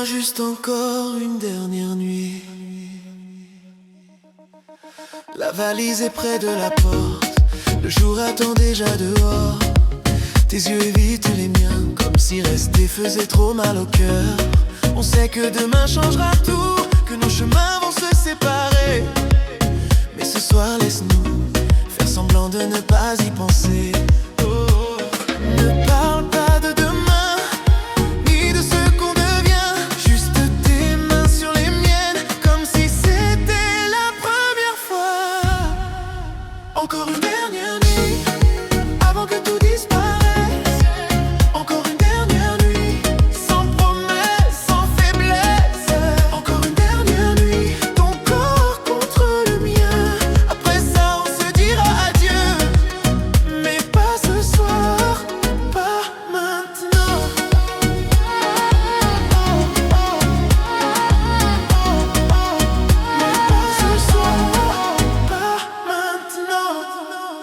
Donne-moi juste encore une dernière nuit. La valise est près de la porte, le jour attend déjà dehors. Tes yeux évitent les miens, comme si rester faisait trop mal au cœur. On sait que demain changera tout, que nos chemins vont se séparer. Mais ce soir laisse-nous faire semblant de ne pas y penser. Oh. Ne parle pas de demain, ni de ce qu'on devient. Juste tes mains sur les miennes, comme si c'était la première fois. Encore une dernière nuit, avant que tout disparaisse. Encore une dernière nuit, sans promesse, sans faiblesse. Encore une dernière nuit, ton corps contre le mien. Après ça on se dira adieu, mais pas ce soir, pas maintenant. Mais pas ce soir, pas maintenant.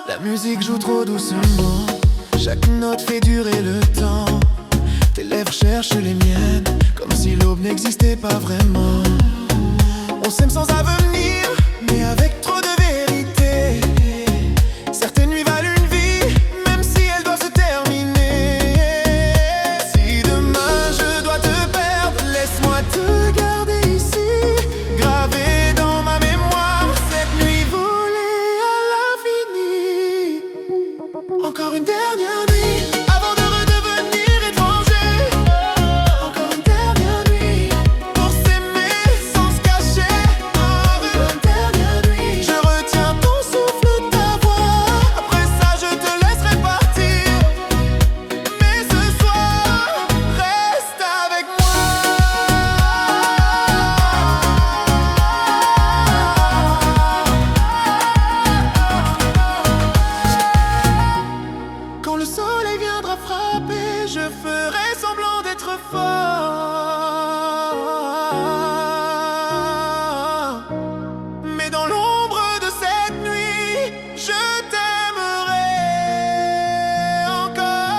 La musique joue trop doucement, chaque note fait durer le temps. Tes lèvres cherchent les miennes, comme si l'aube n'existait pas vraiment. On s'aime sans avenir, mais avec trop de vérité. Certaines nuits valent une vie, même si elles doivent se terminer. Si demain je dois te perdre, laisse-moi te garder ici, gravé dans ma mémoire, cette nuit volée à l'infini. Encore une dernière nuit, avant de redevenir étranger. Encore une dernière nuit, pour s'aimer sans se cacher. Encore une dernière nuit, je retiens ton souffle, ta voix. Après ça je te laisserai partir, mais ce soir, reste avec moi. Quand le soleil viendra frapper, je ferai semblant d'être fort. Mais dans l'ombre de cette nuit, je t'aimerai encore.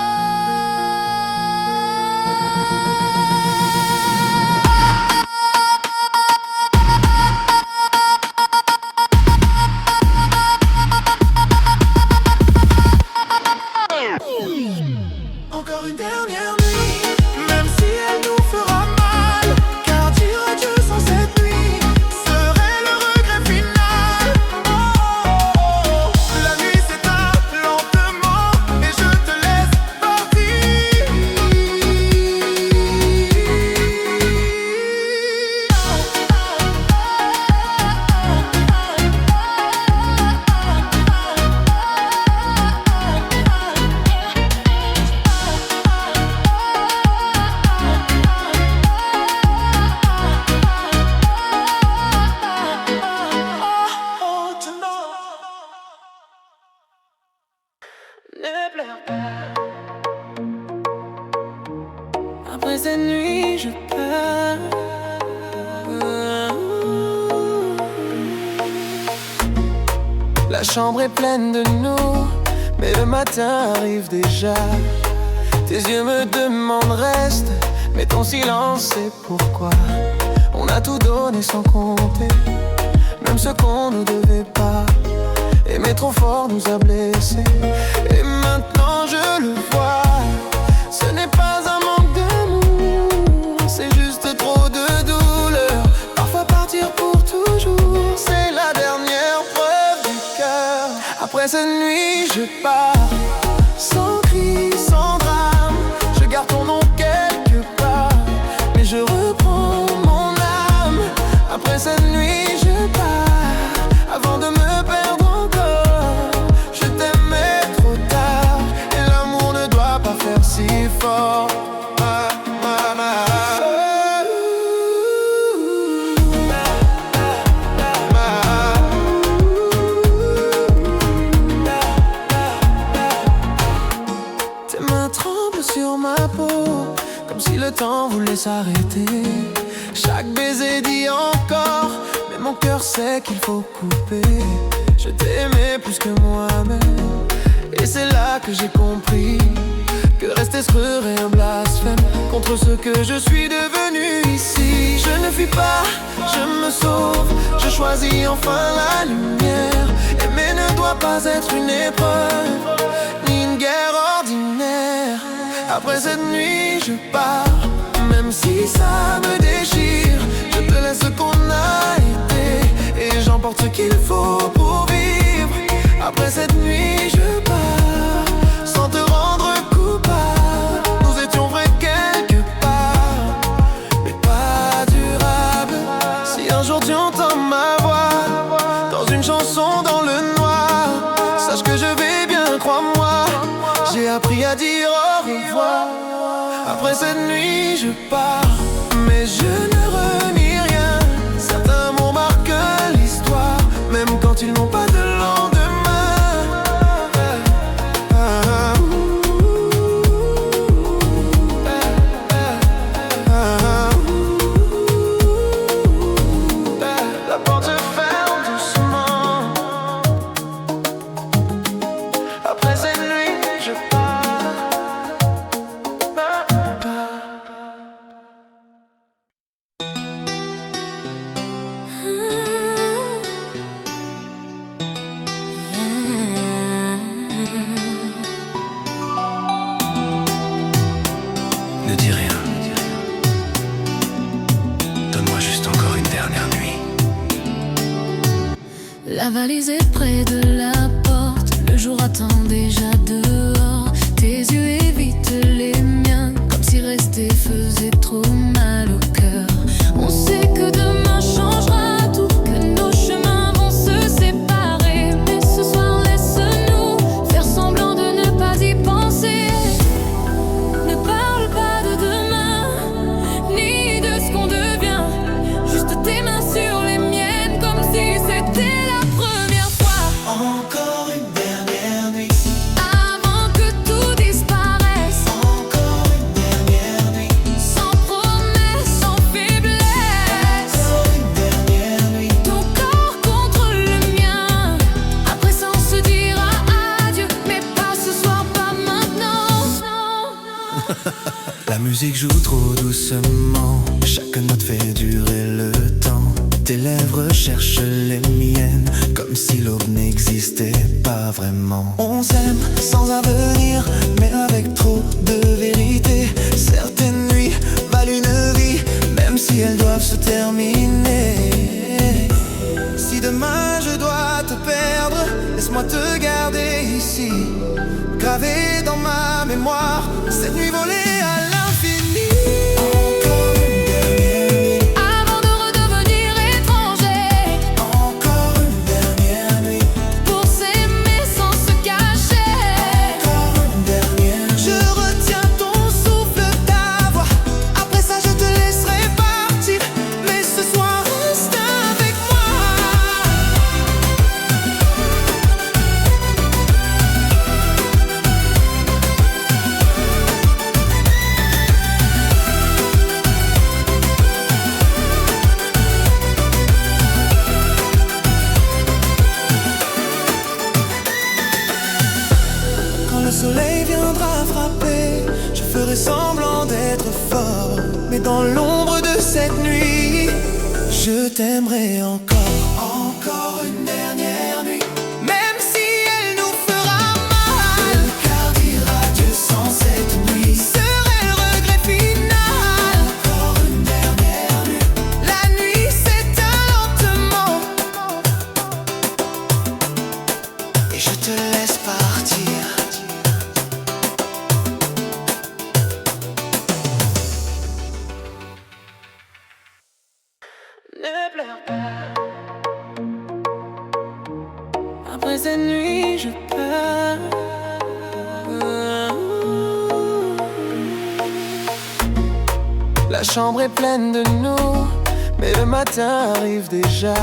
Encore une dernière nuit, même si elle nous fera mal, car dire adieu sans cette nuit serait le regret final. Oh, la nuit s'éteint lentement et je te laisse partir. Oh, tonight. Ne pleure pas. Après cette nuit, je pars. La chambre est pleine de nous, mais le matin arrive déjà. Tes yeux me demandent reste, mais ton silence c'est pourquoi. On a tout donné sans compter, même ce qu'on ne devait pas. Aimer trop fort nous a blessés, et maintenant je le vois. Ce n'est pas un manque d'amour, c'est juste trop de douleur. Parfois partir pour toujours, c'est la dernière preuve du cœur. Après cette nuit je pars, sans cri, sans drame. Je garde ton nom quelque part, mais je reprends mon âme. Après cette nuit je pars, avant de me perdre encore. Je t'aimais trop tard, et l'amour ne doit pas faire si fort. Tes mains tremblent sur ma peau, comme si le temps voulait s'arrêter. Chaque baiser dit encore, mais mon cœur sait qu'il faut couper. Je t'aimais plus que moi-même, et c'est là que j'ai compris que rester serait un blasphème contre être ce que je suis devenu ici. Je ne fuis pas, je me sauve, je choisis enfin la lumière. Aimer ne doit pas être une épreuve, ni une guerre ordinaire. Après cette nuit je pars, même si ça me déchire. Je te laisse ce qu'on a été, et j'emporte ce qu'il faut pour vivre. Après cette nuit je pars, sans te rendre coupable. Nous étions vrais quelque part, mais pas durables. Si un jour tu entends ma voix dans une chanson dans le noir, sache que je vais bien, crois-moi. J'ai appris à dire au revoir. Après cette nuit je pars, mais je ne renie rien. Certains mots marquent l'histoire, même quand ils n'ont pas de lendemain. La porte se ferme doucement. Après cette nuit je pars. Ne dis rien. Donne-moi juste encore une dernière nuit. La valise est près de la porte, le jour attend déjà dehors. Tes yeux évitent les miens, comme si rester faisait trop mal au cœur. On sait que demain changera tout, que nos chemins vont se séparer. Mais ce soir laisse-nous faire semblant de ne pas y penser. Ne parle pas de demain, ni de ce qu'on devient. Juste tes mains sur les miennes, comme si c'était la première fois. Encore une dernière nuit, Avant que tout disparaisse, encore une dernière nuit, sans promesse, sans faiblesse. encore une dernière nuit. Ton corps contre le mien. Après ça on se dira adieu, mais pas ce soir, pas maintenant. La musique joue trop doucement, chaque note fait durer le temps. Tes lèvres cherchent les miennes, comme si l'aube n'existait pas vraiment. On s'aime sans avenir, mais avec trop de vérité. Certaines nuits valent une vie, même si elles doivent se terminer. Si demain je dois te perdre, laisse-moi te garder ici, gravé dans ma mémoire, cette nuit volée à l'infini. Encore une dernière nuit, Avant de redevenir étranger, encore une dernière nuit, pour s'aimer sans se cacher. encore une dernière nuit. Je retiens ton souffle, ta voix. Après ça je te laisserai partir, mais ce soir reste avec moi. Quand le soleil viendra frapper, je ferai semblant d'être fort. Mais dans l'ombre de cette nuit, je t'aimerai encore. Encore une dernière nuit, même si elle nous fera mal. Le cœur dira Dieu sans cette nuit, serait le regret final. Encore une dernière nuit, la nuit s'éteint lentement, et je te laisse partir. Ne pleure pas. Après cette nuit je pars. La chambre est pleine de nous, mais le matin arrive déjà.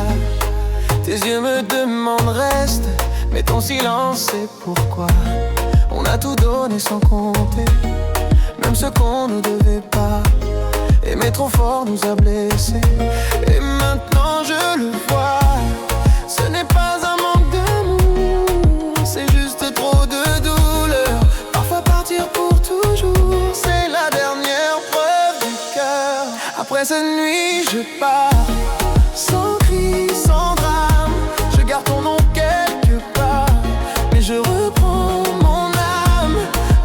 Tes yeux me demandent reste, mais ton silence c'est pourquoi. On a tout donné sans compter, même ce qu'on ne devait pas. Aimer trop fort nous a blessés, et maintenant je le vois. Ce n'est pas un manque d'amour, c'est juste trop de douleur. Parfois partir pour toujours, c'est la dernière preuve. Après cette nuit je pars, sans cri, sans drame. Je garde ton nom quelque part, mais je reprends mon âme.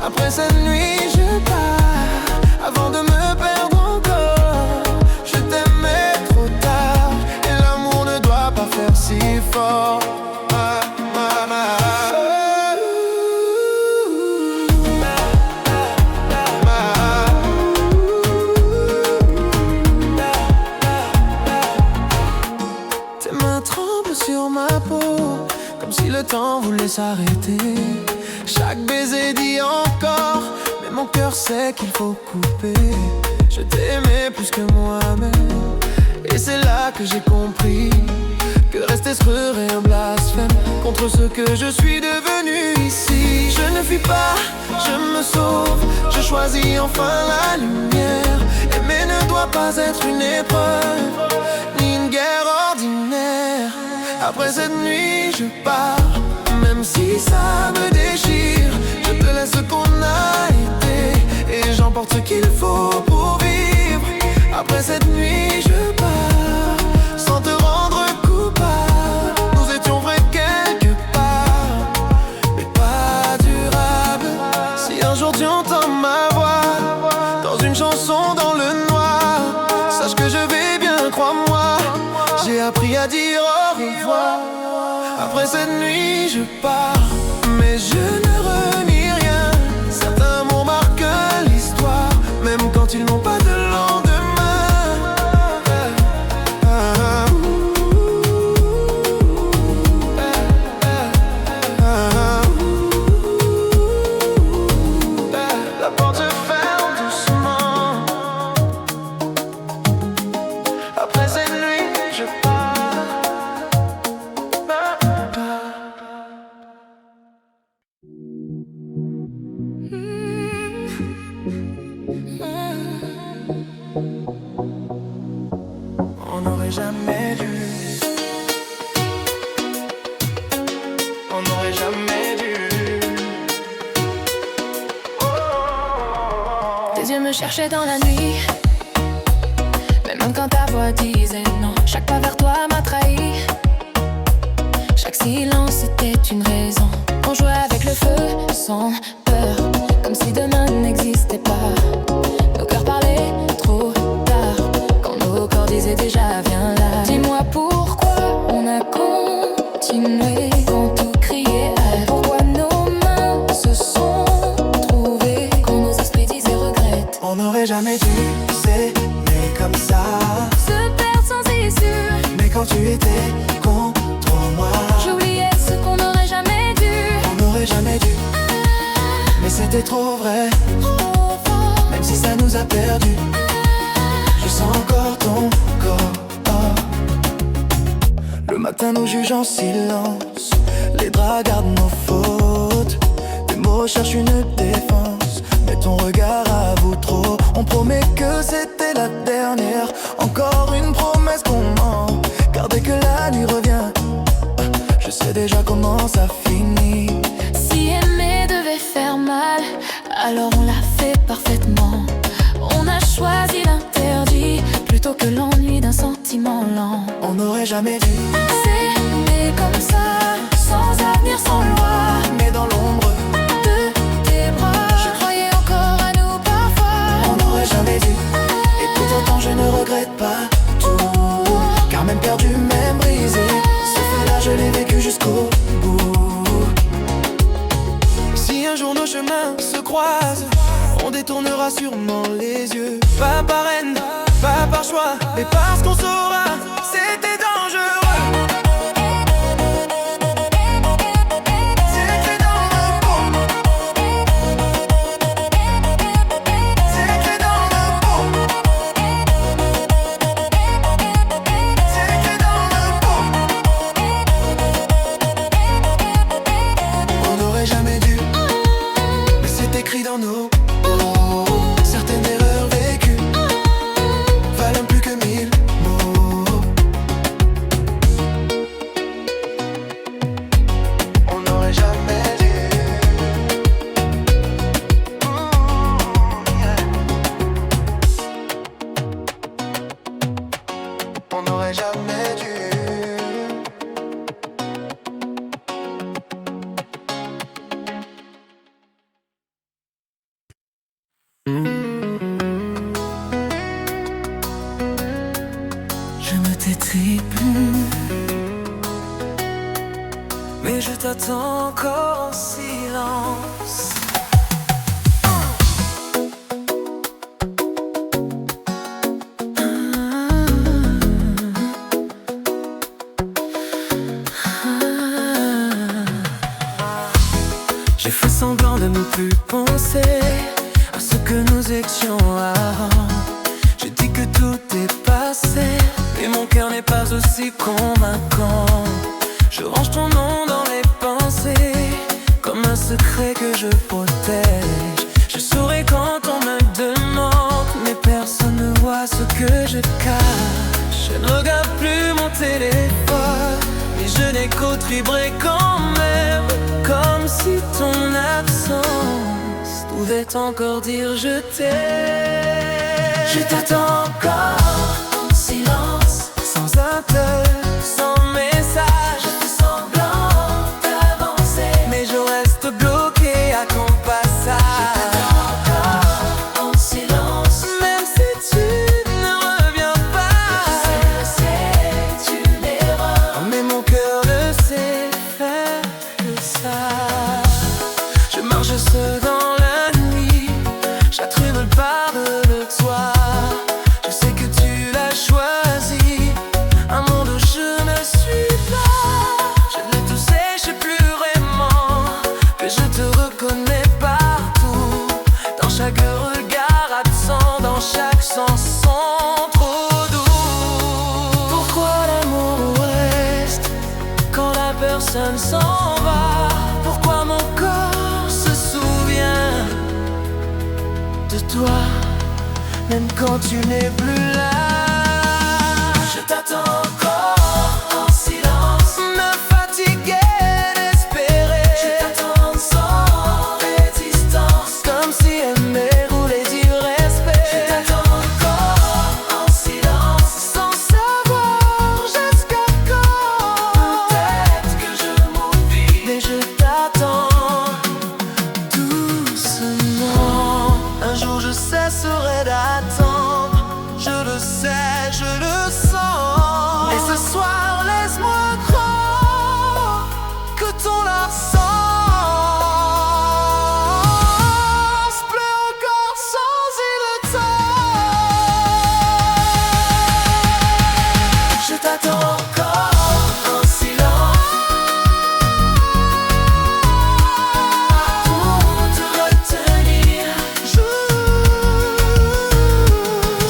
Après cette nuit je pars, avant de me perdre encore. Je t'aimais trop tard, et l'amour ne doit pas faire si fort. Sur ma peau, comme si le temps voulait s'arrêter. Chaque baiser dit encore, mais mon cœur sait qu'il faut couper. Je t'aimais plus que moi-même, et c'est là que j'ai compris que rester serait un blasphème contre ce que je suis devenu ici. Je ne fuis pas, je me sauve, je choisis enfin la lumière. Aimer ne doit pas être une épreuve, ni une guerre ordinaire. Après cette nuit je pars, même si ça me déchire. Je te laisse ce qu'on a été, et j'emporte ce qu'il faut pour vivre. Après cette nuit je pars, sans te rendre coupable. Nous étions vrais quelque part, mais pas durables. Si un jour tu entends ma voix dans une chanson dans le noir, sache que je vais bien, crois-moi. J'ai appris à dire au revoir. Après cette nuit je pars, mais je ne renie rien. Certains mots marquent l'histoire, même quand ils n'ont pas de lendemain. La porte se ferme doucement. Après cette nuit je pars. On n'aurait jamais dû. On n'aurait jamais dû. Tes yeux me cherchaient dans la nuit, mais même quand ta voix disait non. Chaque pas vers toi m'a trahi, chaque silence était une raison. On jouait avec le feu sans peur, comme si demain n'existait pas. Nos cœurs parlaient trop tard, quand nos corps disaient déjà viens là. Dis-moi pourquoi on a continué quand tout criait à. Pourquoi nos mains se sont trouvées quand nos esprits disaient regrette. On n'aurait jamais dû s'aimer comme ça, Se perdre sans issue, mais quand tu étais contre moi, j'oubliais ce qu'on n'aurait jamais dû. on n'aurait jamais dû. Mais c'était trop vrai, Trop fort, même si ça nous a perdus. Je sens encore ton corps. Le matin nous juge en silence, les draps gardent nos fautes. Tes mots cherchent une défense, mais ton regard avoue trop. On promet que c'était la dernière, encore une promesse qu'on ment. Car dès que la nuit revient, je sais déjà comment ça finit. si aimer devait faire mal, alors on l'a fait parfaitement. On a choisi l'interdit plutôt que l'ennui d'un sentiment lent. On n'aurait jamais dû, S'aimer comme ça, sans avenir, sans loi, mais dans l'ombre, de tes bras, je croyais encore à nous parfois. on n'aurait jamais dû. Et tout autant je ne regrette pas tout, car même perdu, même brisé, ce fait-là je l'ai vécu jusqu'au bout. Si un jour nos chemins se croisent, on détournera sûrement les yeux. Pas par haine, pas par choix, mais parce qu'on saura c'était dangereux. C'est écrit dans nos peaux. C'est écrit dans nos peaux. C'est écrit dans nos peaux. On n'aurait jamais dû, mais c'est écrit dans nos peaux. Certaines erreurs vécues valent plus que 1000 mots. tes tripes. Mais je t'attends encore en silence. J'ai fait semblant de ne plus penser à ce que nous étions avant. J'ai dit que tout est passé, mais mon cœur n'est pas aussi convaincant. Je range ton nom dans mes pensées, comme un secret que je protège. Je souris quand on me demande, mais personne ne voit ce que je cache. Je ne regarde plus mon téléphone, mais je n'écoute vibrer quand même, comme si ton absence pouvait encore dire je t'aime. Je t'attends encore en silence, sans appel, sans message. Je fais semblant d'avancer, mais je reste bloqué à ton passage. Je t'attends encore en silence, même si tu ne reviens pas. Je sais, c'est une erreur, mais mon cœur ne sait faire que ça. Je marche seul dans la nuit, j'attribue le pas de toi. Je sais que tu l'as choisi, un monde où je ne suis pas. Je l'ai tout sais, je sais plus vraiment que je te reconnais partout, dans chaque regard absent, dans chaque chanson trop doux. Pourquoi l'amour reste quand la personne s'en va? Pourquoi mon corps se souvient de toi, même quand tu n'es plus là? Je t'attends encore en silence, me fatiguer d'espérer. Je t'attends sans résistance, comme si aimer roulait du respect. Je t'attends encore en silence, sans savoir jusqu'à quand. Peut-être que je m'oublie, mais je t'attends doucement. Un jour je cesserai d'attendre, je le sais, je le sens. Et ce soir laisse-moi croire que ton absence pleut encore sans il le temps. Je t'attends encore en silence, pour te retenir.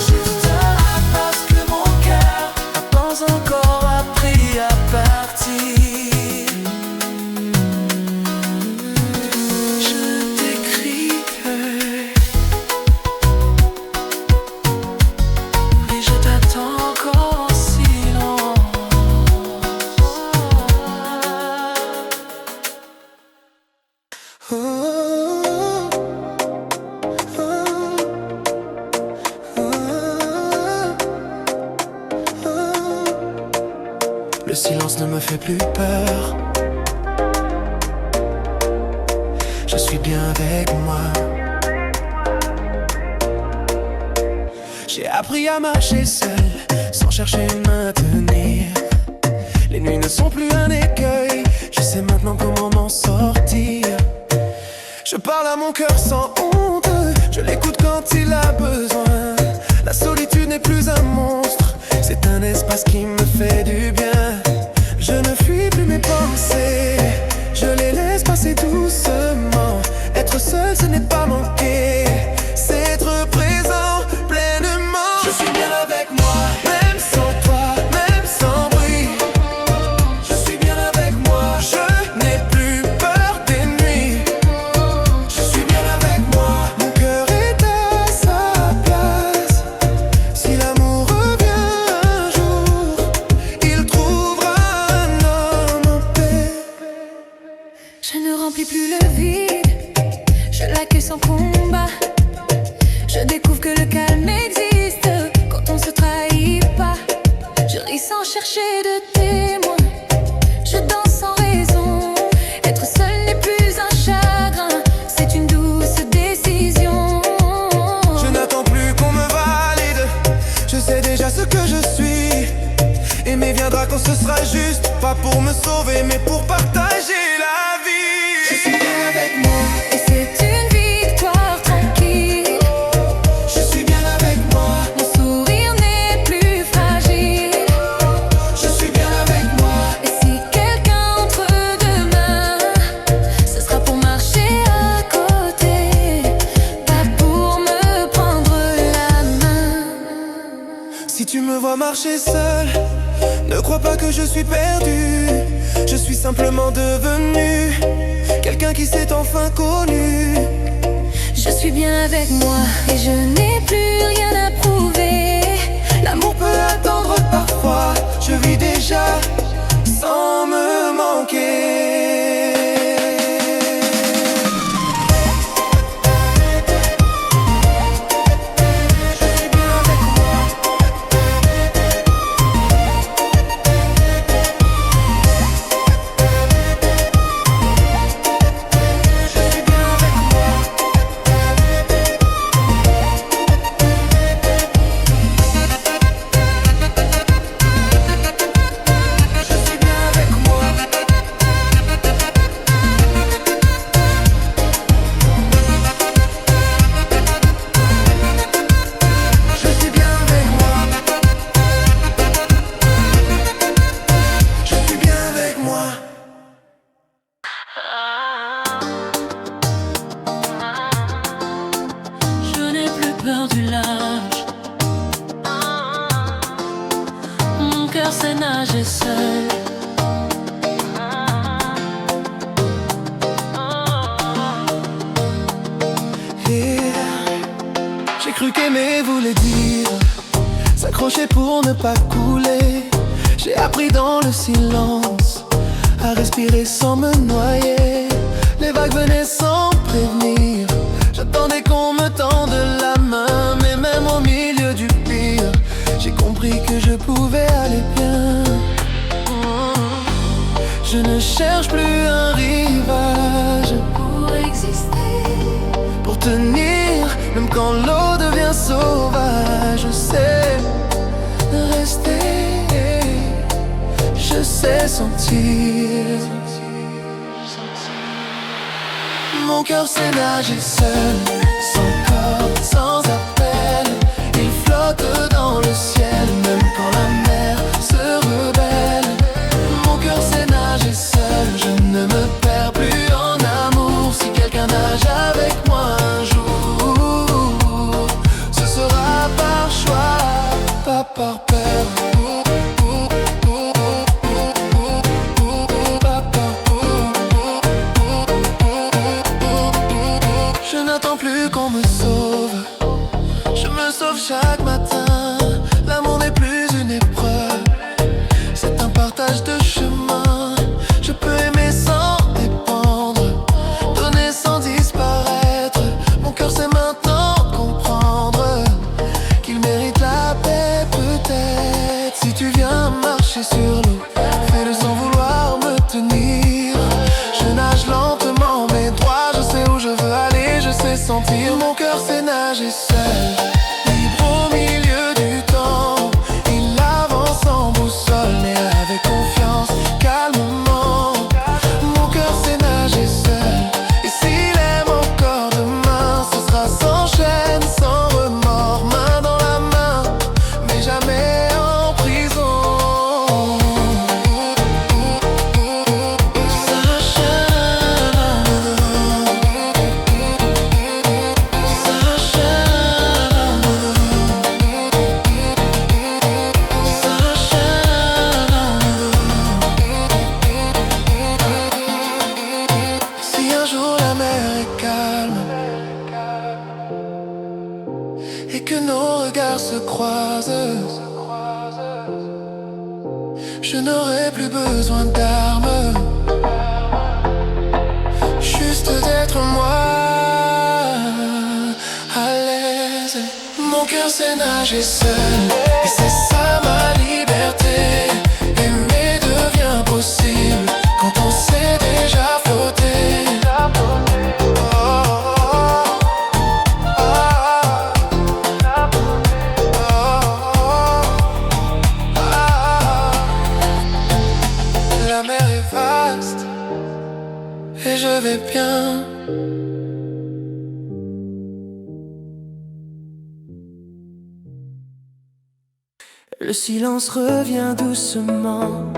Juste parce que mon cœur n'a pas encore appris à partir. Je t'écrirai, mais je t'attends encore en silence. Le silence ne me fait plus peur. Je suis bien avec moi. J'ai appris à marcher seul, sans chercher une main à tenir. Les nuits ne sont plus un écueil, je sais maintenant comment m'en sortir. Je parle à mon cœur sans honte, je l'écoute quand il a besoin. La solitude n'est plus un monstre, c'est un espace qui me fait du bien. Je ne fuis plus mes pensées, je les laisse passer doucement. Être seul ce n'est pas manquer, c'est être présent pleinement. Je suis bien avec moi, même sans toi, même sans bruit. Je suis bien avec moi, je n'ai plus peur des nuits. Je suis bien avec moi, mon cœur est à sa place. Si l'amour revient un jour, il trouvera un homme en paix. Je ne remplis plus le vide, je l'accueille sans combat. Je découvre que le calme existe quand on se trahit pas. Je ris sans chercher de témoin, je danse sans raison. Être seul n'est plus un chagrin, c'est une douce décision. Je n'attends plus qu'on me valide, je sais déjà ce que je suis. quand ce sera juste, pas pour me sauver mais pour partager la vie. Je suis bien avec moi. Et c'est une victoire tranquille. Je suis bien avec moi. Mon sourire n'est plus fragile. Je suis bien avec moi. Et si quelqu'un entre demain, ce sera pour marcher à côté, pas pour me prendre la main. Si tu me vois marcher seul, ne crois pas que je suis perdu. Je suis simplement devenu quelqu'un qui s'est enfin connu. Je suis bien avec moi et je n'ai plus rien à prouver. L'amour peut attendre parfois. Je vis déjà sans me manquer. Je n'ai plus peur du large. Mon cœur sait nager seul. Et j'ai cru qu'aimer voulait dire s'accrocher pour ne pas couler. J'ai appris dans le silence à respirer sans me noyer. Les vagues venaient sans prévenir. J'attendais qu'on me tende la main, mais même au milieu du pire, j'ai compris que je pouvais aller bien. Je ne cherche plus un rivage Pour exister, pour tenir, même quand l'eau devient sauvage. Je sais rester, je sais sentir. Mon cœur sait nager seul, sans corde, sans appel. Il flotte dans le ciel, même quand la mer se rebelle. Mon cœur sait nager seul, je ne me perds plus en amour. Si quelqu'un nage avec moi un jour, ce sera par choix, pas par peur. Je n'attends plus qu'on me sauve, je me sauve chaque matin. L'amour n'est plus une épreuve, c'est un partage de chemin. Je peux aimer sans dépendre, donner sans disparaître. Mon cœur sait maintenant comprendre qu'il mérite la paix peut-être. Si tu viens marcher sur l'eau, fais-le sans vouloir me tenir. Je nage lentement mais droit, je sais où je veux aller, je sais sentir. Mon cœur sait nager seul, libre au milieu du temps. Il avance sans boussole mais avec confiance, calmement. Mon cœur sait nager seul, et s'il aime encore demain, ce sera sans chaîne, sans remords, main dans la main, mais jamais en prison. Si un jour la mer est calme et que nos regards se croisent, je n'aurai plus besoin d'armes, juste d'être moi, à l'aise. Mon cœur sait nager seul, et c'est ça ma liberté. Aimer devient possible quand on sait déjà flotter. Le silence revient doucement.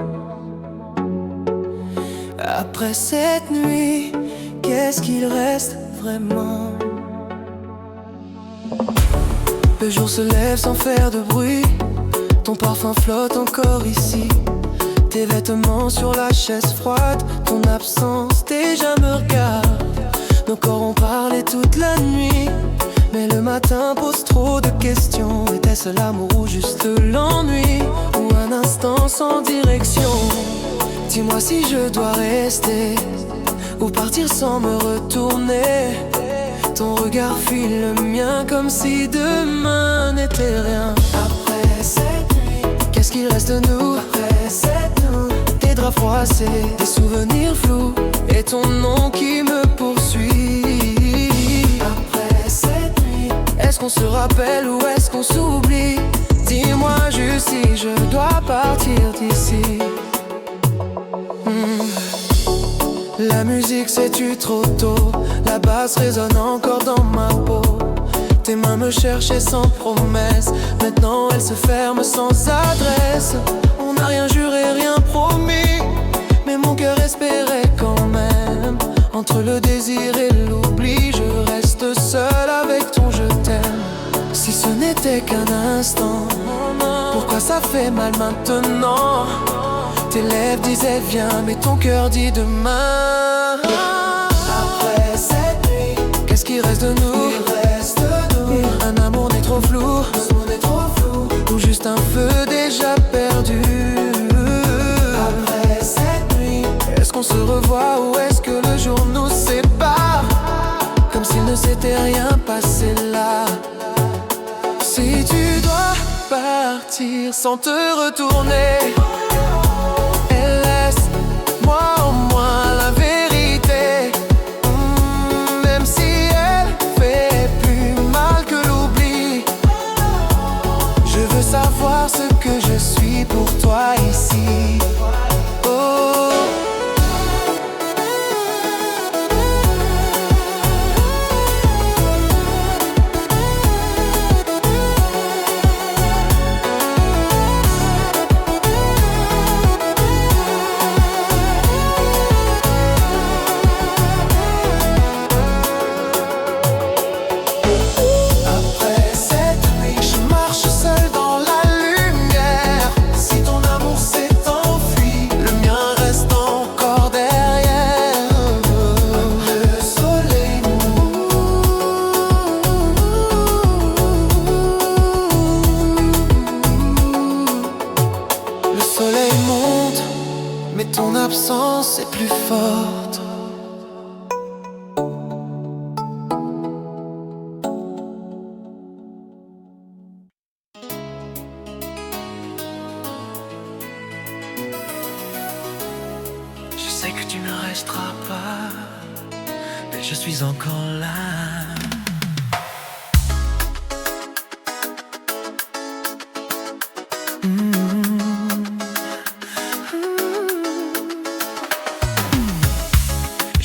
Après cette nuit, qu'est-ce qu'il reste vraiment? Le jour se lève sans faire de bruit. Ton parfum flotte encore ici. Tes vêtements sur la chaise froide. Ton absence déjà me regarde. Nos corps ont parlé toute la nuit, mais le matin pose trop de questions. Était-ce l'amour ou juste l'ennui? Ou un instant sans direction? Dis-moi si je dois rester ou partir sans me retourner. Ton regard fuit le mien comme si demain n'était rien. Après cette nuit, qu'est-ce qu'il reste de nous? Après cette nuit, des draps froissés, des souvenirs flous et ton nom qui me poursuit. Après cette nuit, est-ce qu'on se rappelle ou est-ce qu'on s'oublie? Dis-moi juste si je dois partir d'ici. La musique c'est tu trop tôt. La basse résonne encore dans ma peau. Tes mains me cherchaient sans promesse. Maintenant elles se ferment sans adresse. On n'a rien juré, rien promis, mais mon cœur espérait quand même. Entre le désir et l'oubli, je reste seul avec ton je t'aime. Si ce n'était qu'un instant, pourquoi ça fait mal maintenant? Tes lèvres disaient viens, mais ton cœur dit demain. Après cette nuit, qu'est-ce qui reste de nous? Il reste de nous un amour n'est trop flou, ou juste un feu déjà perdu. Après cette nuit, est-ce qu'on se revoit ou est-ce que le jour nous sépare? Comme s'il ne s'était rien passé là. Si tu dois partir sans te retourner, laisse-moi au moins la vérité. Même si elle fait plus mal que l'oubli, je veux savoir ce que je suis pour toi ici. Oh. Ton absence est plus forte. Je sais que tu ne resteras pas, mais je suis encore là.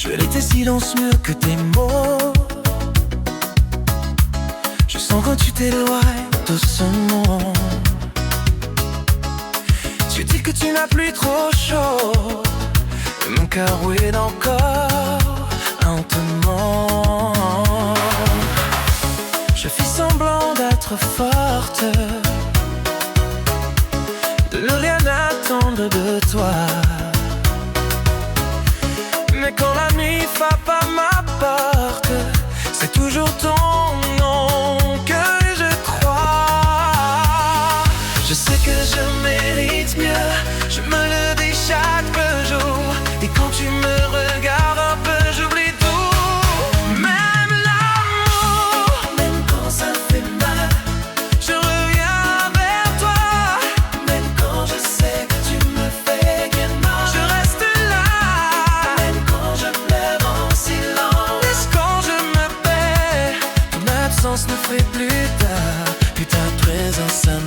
Je lis tes silences mieux que tes mots. Je sens quand tu t'éloignes doucement. Tu dis que tu n'as plus trop chaud, et mon cœur rouille encore lentement. Je fais semblant d'être forte, de ne rien attendre de toi. Mais quand la nuit frappe à ma porte, c'est toujours ton nom que je crois. Je sais que je mérite mieux, je me le dis chaque jour. Et quand tu me regardes un peu, j'oublie tout. Même l'amour, même quand ça fait mal, je reviens vers toi. Même quand je sais que tu me fais bien mal, je reste là. Même quand je pleure en silence, laisse quand je me perds. Ton absence me fait plus tard, puis ta présence amère.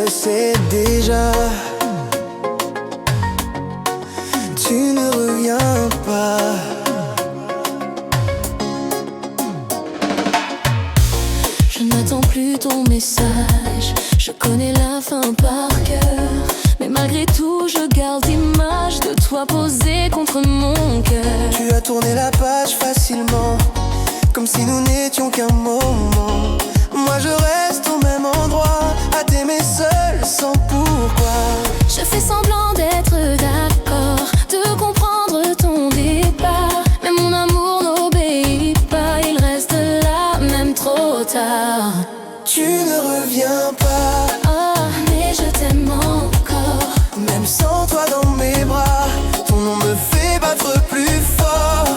le sais déjà. Tu ne reviens pas. Je n'attends plus ton message, je connais la fin par cœur. Mais malgré tout je garde l'image de toi posée contre mon cœur. Tu as tourné la page facilement, comme si nous n'étions qu'un moment. Moi je reste au même endroit, à t'aimer seul sans pourquoi. Je fais semblant d'être d'accord, de comprendre ton départ. Mais mon amour n'obéit pas, il reste là même trop tard. Tu ne reviens pas. Ah, mais je t'aime encore. Même sans toi dans mes bras, ton nom me fait battre plus fort.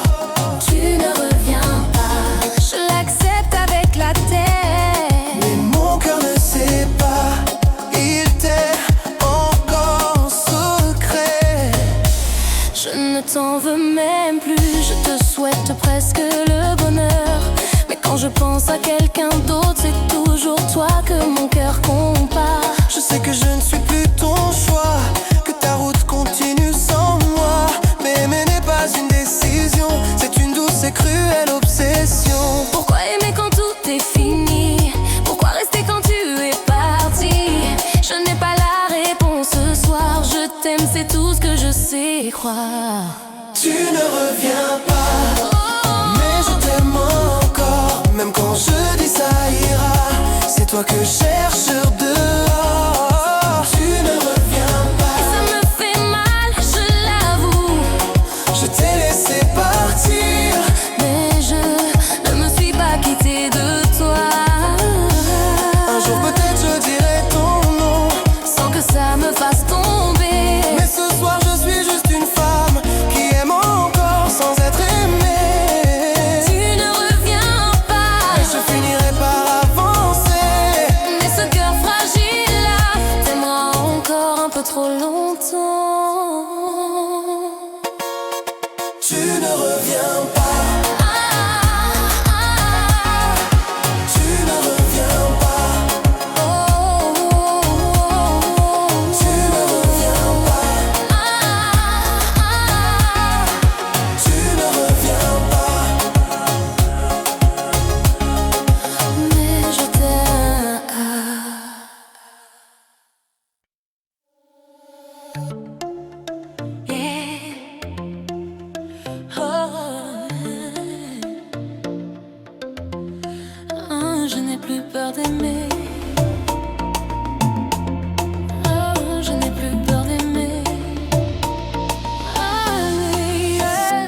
Tu ne reviens pas, je l'accepte avec la tête. Mais mon cœur ne sait pas, il t'est encore en secret. Je ne t'en veux même plus, je te souhaite presque le bonheur. Mais quand je pense à quelqu'un d'autre, c'est toujours toi que mon cœur compare. Je sais que je ne suis plus ton choix, que ta route continue sans moi. Mais aimer n'est pas une décision, c'est une douce et cruelle obsession. Pourquoi aimer quand tout est fini? Pourquoi rester quand tu es parti? Je n'ai pas la réponse ce soir, je t'aime, c'est tout ce que je sais croire. Tu ne reviens pas, mais je t'aime encore. Même quand je dis ça ira, c'est toi que je cherche dehors. Tu ne reviens pas. Et ça me fait mal, je l'avoue. Je t'ai laissé partir, Mais je ne me suis pas quittée de toi. un jour peut-être je dirai ton nom, Sans que ça me fasse tomber. mais ce soir je suis juste une femme qui aime encore sans être aimée. Tu ne reviens pas, Et je finirai par avancer. mais ce cœur fragile là t'aimera encore un peu trop longtemps. Tu ne reviens pas, Ah, ah, tu ne reviens pas, oh, oh, oh, tu ne reviens pas, ah, tu ne reviens pas. mais je t'aime. Je n'ai plus peur d'aimer. Oh, je n'ai plus peur d'aimer. Yeah.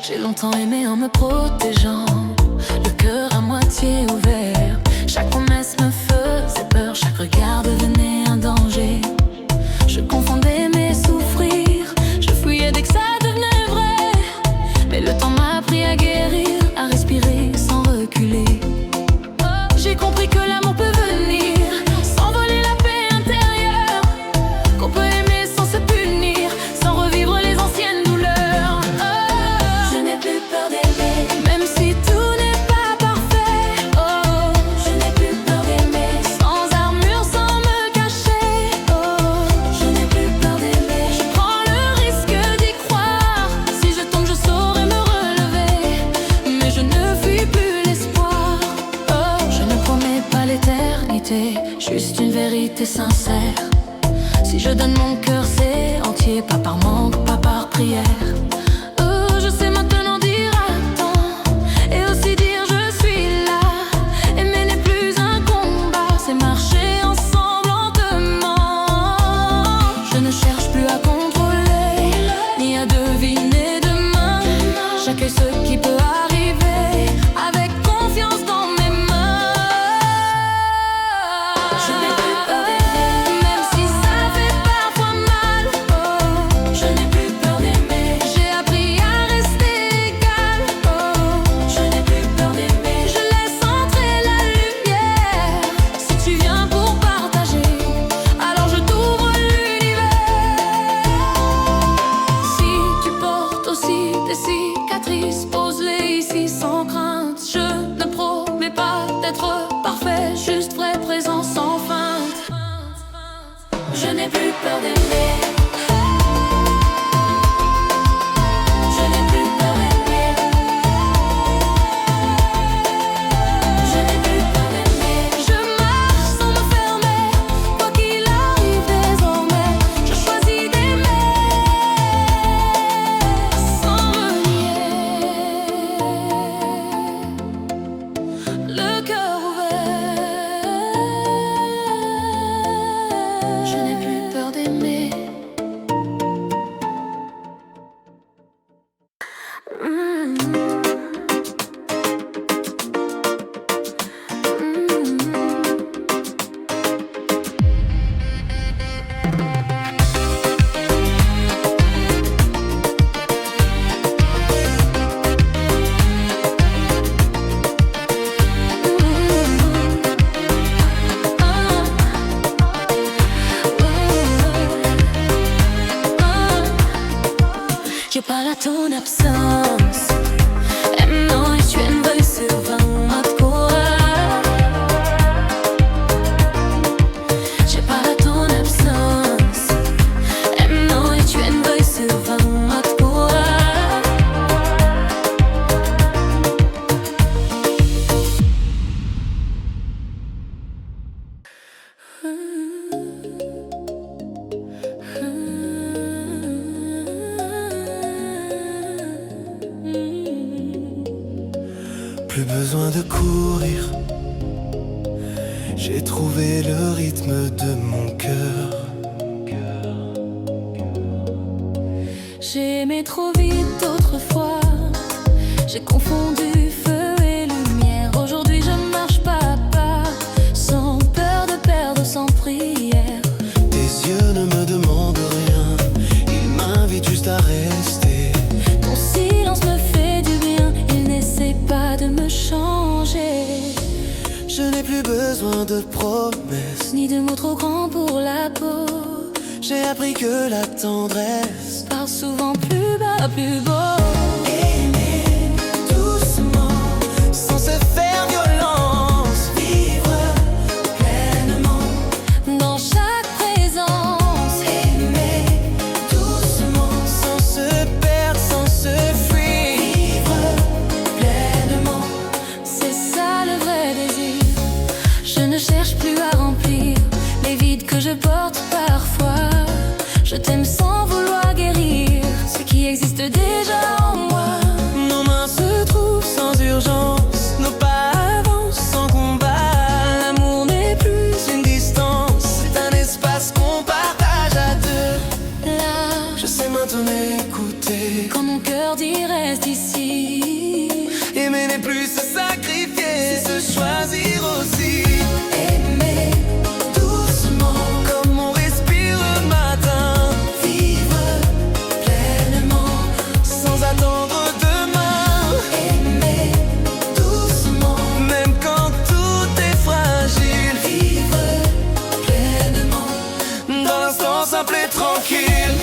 J'ai longtemps aimé en me protégeant, le cœur à moitié ouvert. Chaque promesse me faisait peur, chaque regard devenait un danger. Je confondais mes souffrir, je fuyais dès que ça devenait vrai. Mais le temps m'a appris à guérir, à respirer sans reculer. J'ai compris que l'amour peut venir, s'envoler la paix intérieure, qu'on peut aimer sans se punir, sans revivre les anciennes douleurs. Je n'ai plus peur d'aimer, même si tout n'est pas parfait. Oh, je n'ai plus peur d'aimer, sans armure, sans me cacher. Oh, je n'ai plus peur d'aimer, je prends le risque d'y croire. Si je tombe, je saurai me relever, mais je ne fuis plus l'espoir. Oh, je ne promets pas l'éternité, juste une vérité sincère. Si je donne mon cœur, c'est entier, pas par manque, pas par prière. Oh, je sais maintenant dire attends, et aussi dire je suis là. Aimer n'est plus un combat, c'est marcher ensemble lentement. Je ne cherche plus à contrôler, ni à deviner demain. J'accueille ce qui peut arriver, avec confiance dans mes mains. Je n'ai plus peur d'aimer, même si ça fait parfois mal. Oh, je n'ai plus peur d'aimer, j'ai appris Yo para ton absence Em nói chuyện với sự vắng mặt của ai. J'ai pas ton absence Em nói chuyện với sự vắng mặt của ai. Plus besoin de courir, j'ai trouvé le rythme de mon cœur. J'ai aimé trop vite autrefois, j'ai confondu feu et lumière. Aujourd'hui je marche pas à pas, sans peur de perdre, sans prière. Tes yeux ne me demandent rien, ils m'invitent juste à rester. Ton silence me fait du bien, il n'essaie pas de me changer. Je n'ai plus besoin de promesses, Ni de mots trop grands pour la peau. j'ai appris que la tendresse Parle souvent plus bas, plus beau. aimer doucement, sans se faire violence, vivre pleinement. Dans chaque présence, Aimer doucement, sans se perdre, sans se fuir, vivre pleinement. c'est ça le vrai désir. Je ne cherche plus à remplir les vides que je porte parfois. Je t'aime sans vouloir guérir ce qui existe déjà en moi. Nos mains se trouvent sans urgence, nos pas avancent sans combat. L'amour n'est plus une distance, c'est un espace qu'on partage à deux. Là, Je sais maintenant écouter, quand mon cœur dit reste ici. aimer n'est plus se sacrifier, c'est se choisir aussi. Aimer Doucement, comme on respire le matin, vivre pleinement, sans attendre demain. aimer Doucement, même quand tout est fragile, vivre pleinement. dans l'instant simple et tranquille.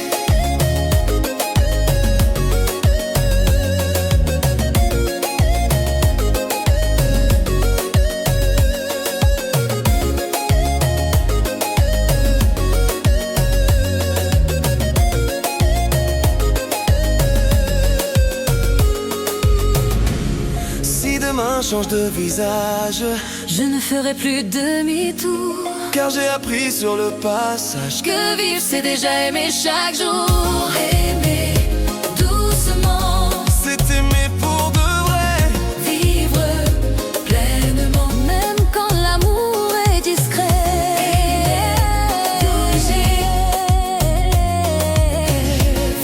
Si demain change de visage, Je ne ferai plus demi-tour. car j'ai appris sur le passage Que vivre c'est déjà aimer chaque jour. Aimer doucement, c'est aimer pour de vrai. vivre pleinement. Même quand l'amour est discret.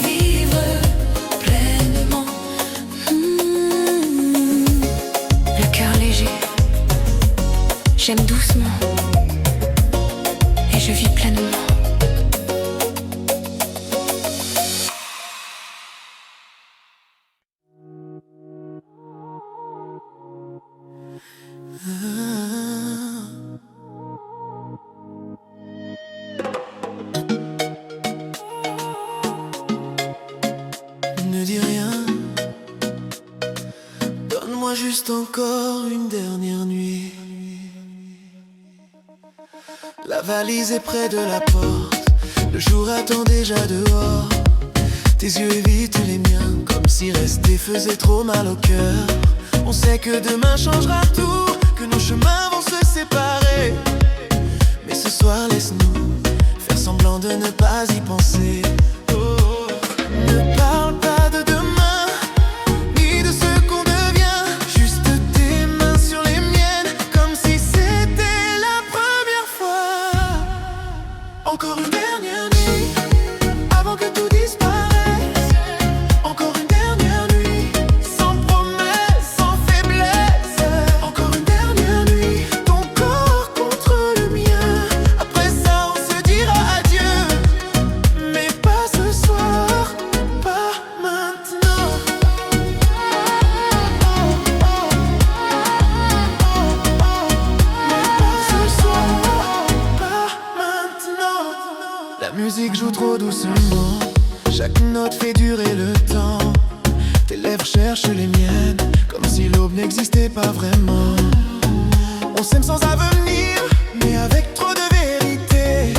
Vivre pleinement. Le cœur léger, j'aime doucement. Et je vis pleinement. Ne dis rien, donne-moi juste encore une dernière nuit. La valise est près de la porte, le jour attend déjà dehors. Tes yeux évitent les miens, comme si rester faisait trop mal au cœur. On sait que demain changera tout, que nos chemins vont se séparer. Mais ce soir laisse-nous faire semblant de ne pas y penser. Oh, ne parle pas de demain, ni de ce qu'on devient. Juste tes mains sur les miennes, comme si c'était la première fois. Encore une dernière nuit, avant que tout disparaisse. Encore une dernière nuit, sans promesse, sans faiblesse. Encore une dernière nuit, ton corps contre le mien. Après ça on se dira adieu, mais pas ce soir, pas maintenant. Mais pas ce soir, pas maintenant. La musique joue trop doucement, Chaque note fait durer le temps. Tes lèvres cherchent les miennes, comme si l'aube n'existait pas vraiment. On s'aime sans avenir, mais avec trop de vérité.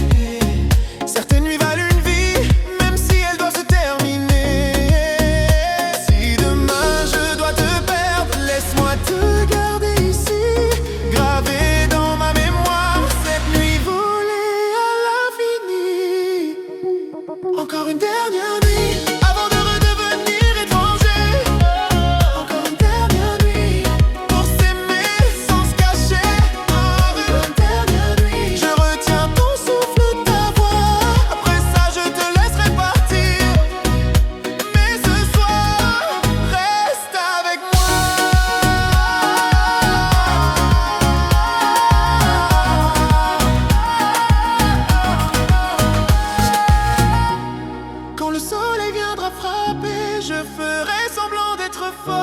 Certaines nuits valent une vie, même si elles doivent se terminer. Si demain je dois te perdre, laisse-moi te garder ici, gravé dans ma mémoire. Cette nuit volée à l'infini. Encore une dernière nuit avant de redevenir étranger. Encore une dernière nuit pour s'aimer sans se cacher. Encore une dernière nuit. Je retiens ton souffle, ta voix. Après ça je te laisserai partir. Mais ce soir, reste avec moi. Quand le soleil viendra frapper, je ferai semblant d'être fort.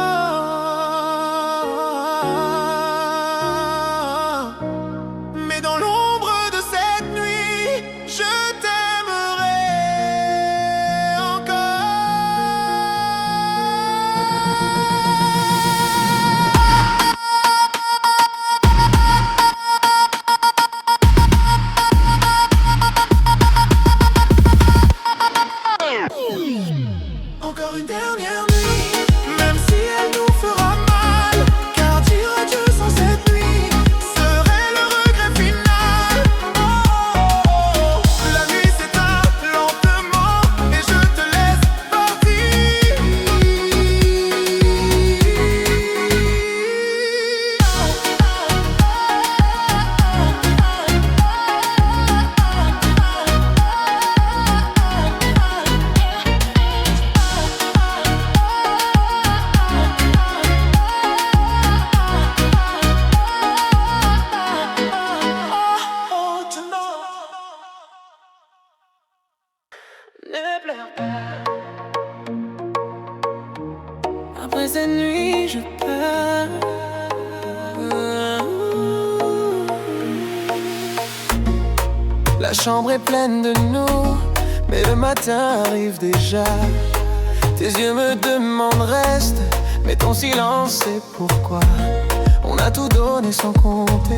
Mais dans l'ombre de cette nuit, je t'aimerai encore. Encore une dernière nuit, même si elle nous fera mal. Car dire adieu sans cette nuit serait le regret final. Oh, oh, oh. La nuit s'éteint lentement et je te laisse partir. Ne pleure pas. Après cette nuit, je pars. La chambre est pleine de nous, mais le matin arrive déjà. Tes yeux me demandent reste, mais ton silence c'est pourquoi. On a tout donné sans compter,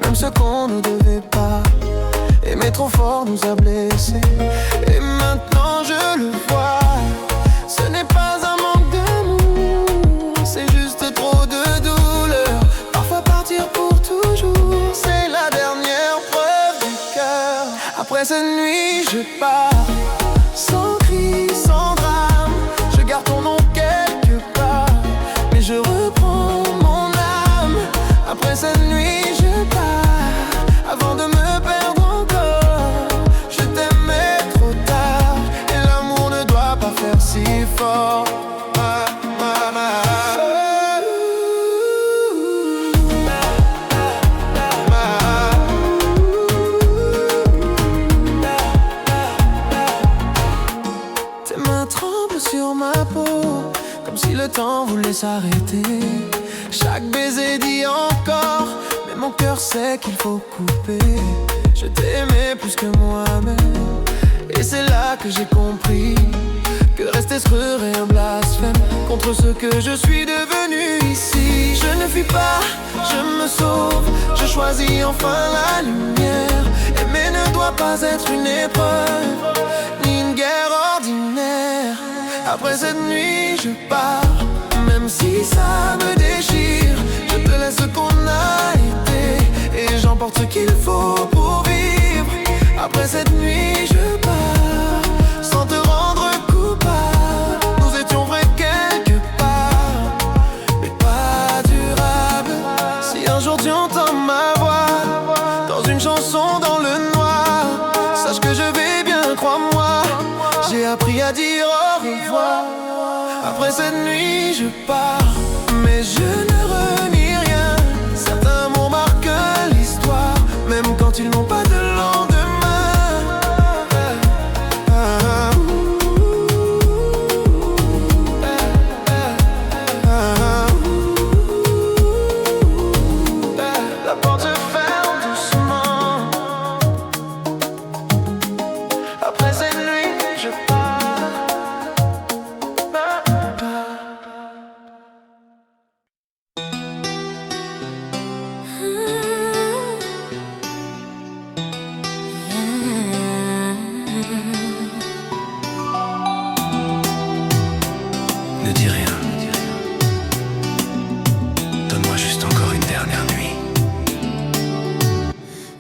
même ce qu'on ne devait pas. Aimer trop fort nous a blessés, et maintenant je le vois. Ce n'est pas un manque d'amour, c'est juste trop de douleur. Parfois partir pour toujours, c'est la dernière preuve du cœur. Après cette nuit je pars, sans cri, sans drame. Je garde ton nom quelque part, mais je reprends mon âme. Après cette nuit je pars, avant de me perdre encore. Je t'aimais trop tard, et l'amour ne doit pas faire si fort. Tes mains tremblent sur ma peau, comme si le temps voulait s'arrêter. Chaque baiser dit encore, mais mon cœur sait qu'il faut couper. Je t'aimais plus que moi-même, et c'est là que j'ai compris que rester serait un blasphème contre ce que je suis devenu ici. Je ne fuis pas, je me sauve, je choisis enfin la lumière. Aimer ne doit pas être une épreuve, ni une guerre ordinaire. Après cette nuit je pars, même si ça me déchire. Je te laisse ce qu'on a été, et j'emporte ce qu'il faut pour vivre. Après cette nuit je pars, sans te rendre coupable. Nous étions vrais quelque part, mais pas durables. Si un jour tu entends ma voix dans une chanson dans le noir, sache que je vais bien, crois-moi. J'ai appris à dire au revoir. Après cette nuit je pars, mais je ne renie rien. Certains mots marquent l'histoire, même quand ils n'ont pas de lendemain. La porte se ferme doucement. Après cette nuit je pars.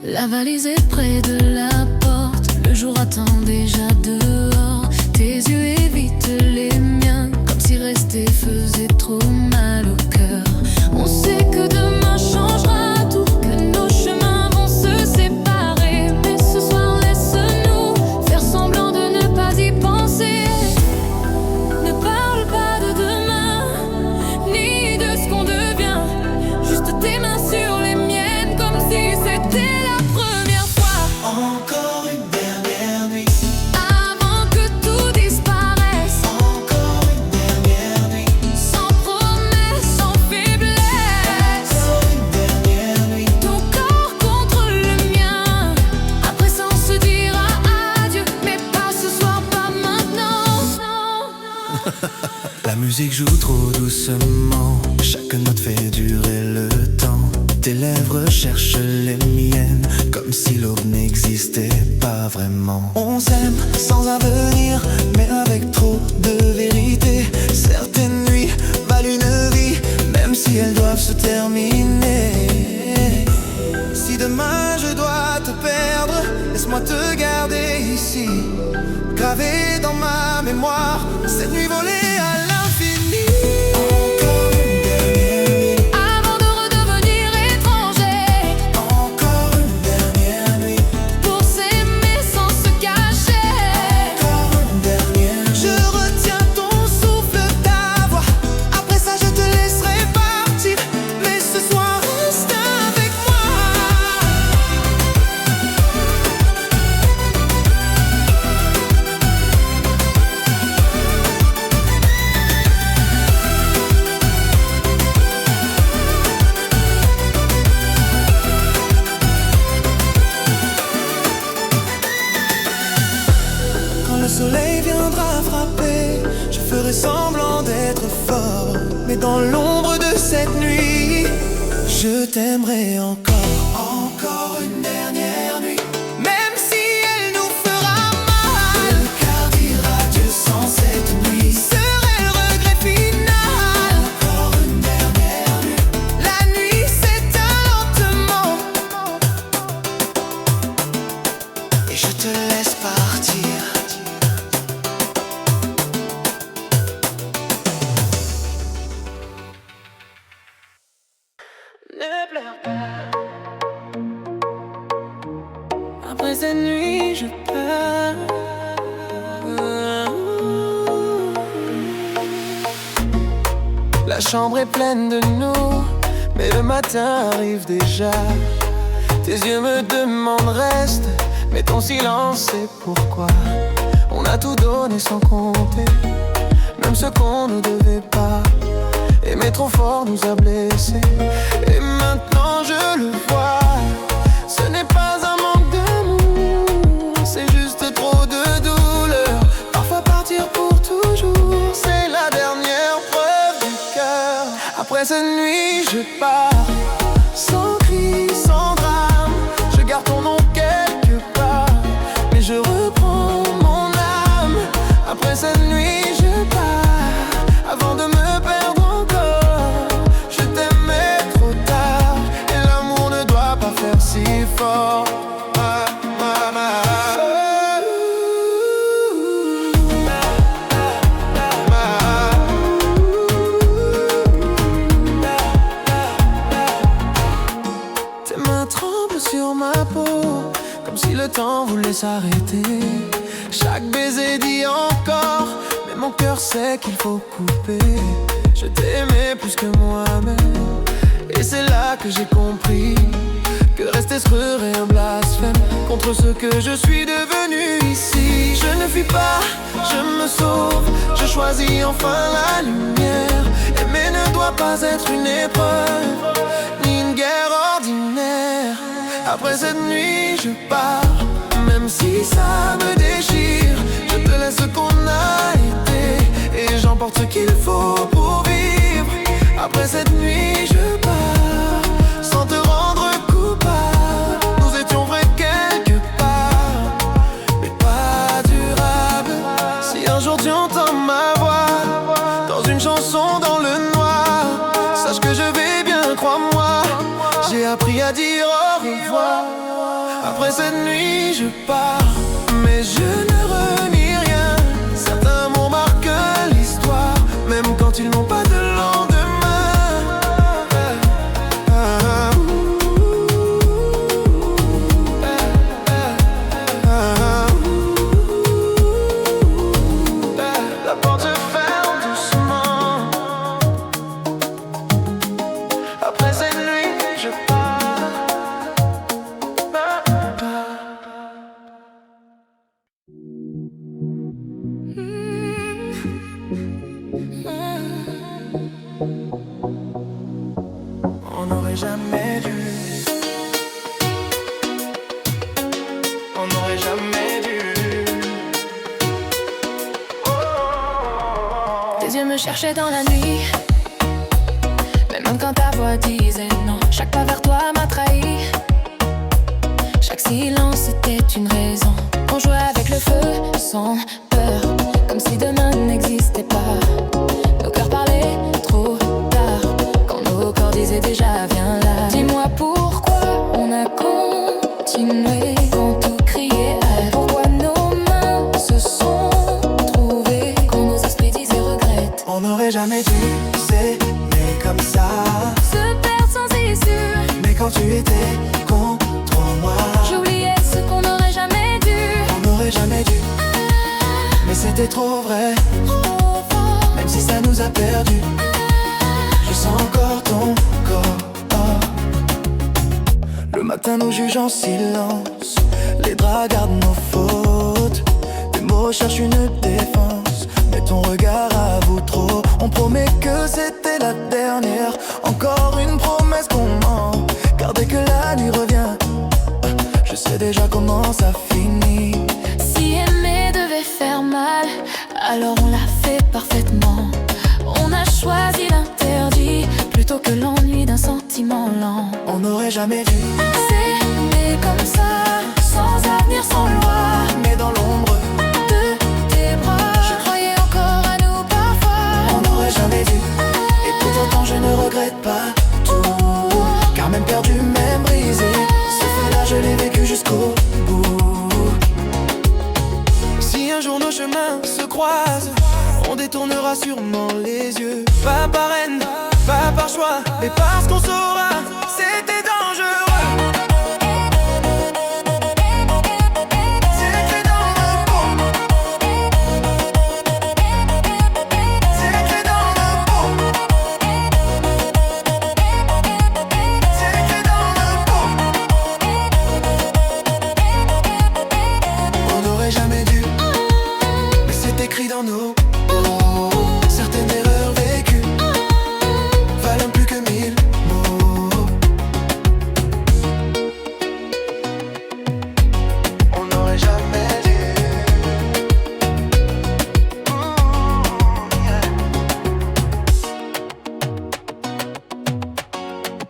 La valise est près de la porte, le jour attend déjà dehors. Tes yeux évitent les miens, comme si rester faisait trop mal au cœur. On sait que demain changera tout, que nos chemins vont se séparer. Mais ce soir laisse-nous faire semblant de ne pas y penser. Ne parle pas de demain, ni de ce qu'on devient. Juste tes mains sur les miennes, comme si c'était la première fois. Encore une dernière nuit, Avant que tout disparaisse, encore une dernière nuit, sans promesse, sans faiblesse. encore une dernière nuit. Ton corps contre le mien. Après ça on se dira adieu, mais pas ce soir, pas maintenant. La musique joue trop doucement, chaque note fait durer le temps. Tes lèvres cherchent les miennes, comme si l'aube n'existait pas vraiment. On s'aime sans avenir, mais avec trop de vérité. Certaines nuits valent une vie, même si elles doivent se terminer. Si demain je dois te perdre, laisse-moi te garder ici, gravé dans ma mémoire, cette nuit volée à l'infini. Encore une dernière nuit, Avant de redevenir étranger, encore une dernière nuit, pour s'aimer sans se cacher. encore une dernière nuit. Je retiens ton souffle, ta voix. Après ça je te laisserai partir, mais ce soir reste avec moi. Quand le soleil viendra frapper, je ferai semblant d'être fort. Mais dans l'ombre de cette nuit, je t'aimerai encore. Encore une dernière nuit, même si elle nous fera mal. Le cœur dira Dieu sans cette nuit, serait le regret final. Encore une dernière nuit, la nuit s'éteint lentement, et je te laisse partir. Ne pleure pas. Après cette nuit, je pars. La chambre est pleine de nous, mais le matin arrive déjà. Tes yeux me demandent reste, mais ton silence c'est pourquoi. On a tout donné sans compter, même ce qu'on ne devait pas. Aimer trop fort nous a blessés, et maintenant je le vois. Ce n'est pas un manque d'amour, c'est juste trop de douleur. Parfois partir pour toujours, c'est la dernière preuve du cœur. Après cette nuit je pars, sans cri, sans drame. Je garde ton nom quelque part, mais je reprends mon âme. Après cette nuit je pars, avant de me perdre encore. Je t'aimais trop tard, et l'amour ne doit pas faire si fort. Tes mains tremblent sur ma peau, comme si le temps voulait s'arrêter. Chaque baiser dit encore, mais mon cœur sait qu'il faut couper. Je t'aimais plus que moi-même, et c'est là que j'ai compris que rester serait un blasphème contre ce que je suis devenu ici. Je ne fuis pas, je me sauve, je choisis enfin la lumière. Aimer ne doit pas être une épreuve, ni une guerre ordinaire. Après cette nuit je pars, même si ça me déchire. Je te laisse ce qu'on a été, et j'emporte ce qu'il faut pour vivre. Après cette nuit je pars, sans te rendre coupable. Nous étions vrais quelque part, mais pas durables. Si un jour tu entends ma voix dans une chanson dans le noir, sache que je vais bien, crois-moi. J'ai appris à dire au revoir. Après cette nuit je pars, mais je ne renie rien. Certains mots marquent l'histoire, même quand ils n'ont pas de lendemain. La porte se ferme doucement. Après cette nuit je pars. On n'aurait jamais dû. On n'aurait jamais dû. Tes yeux me cherchaient dans la nuit, mais même quand ta voix disait non. Chaque pas vers toi m'a trahi. Chaque silence était une raison. On jouait avec le feu sans peur, comme si demain n'existait pas. Nos cœurs parlaient trop tard, quand nos corps disaient déjà viens là. Dis-moi pourquoi on a continué quand tout criait à. Pourquoi nos mains se sont trouvées quand nos esprits disaient regrette. On n'aurait jamais dû s'aimer comme ça, Se perdre sans issue. mais quand tu étais contre moi, J'oubliais ce qu'on n'aurait jamais dû. on n'aurait jamais dû. Mais c'était trop vrai, Trop fort. même si ça nous a perdus. Je sens encore ton corps. Le matin nous juge en silence, les draps gardent nos fautes. Tes mots cherchent une défense, mais ton regard avoue trop. On promet que c'était la dernière, encore une promesse qu'on ment, car dès que la nuit revient, je sais déjà comment ça finit. Si aimer devait faire mal, alors on l'a fait parfaitement. On a choisi l'interdit plutôt que l'ennui d'un sentiment lent. On n'aurait jamais dû, S'aimer comme ça, sans avenir, sans loi, mais dans l'ombre, de tes bras, je croyais encore à nous parfois. on n'aurait jamais dû. Et pour autant je ne regrette pas tout, car même perdu, même brisé, ce fait-là je l'ai vécu jusqu'au bout. Si un jour nos chemins se croisent, on détournera sûrement les yeux. Pas par haine, pas par choix, mais parce qu'on saura c'était dangereux. C'est écrit dans le beau. C'est écrit dans le beau. C'est écrit dans le beau. On n'aurait jamais dû, mais c'est écrit dans nos peaux. Certaines erreurs vécues valent plus que 1000 mots. On n'aurait jamais dû.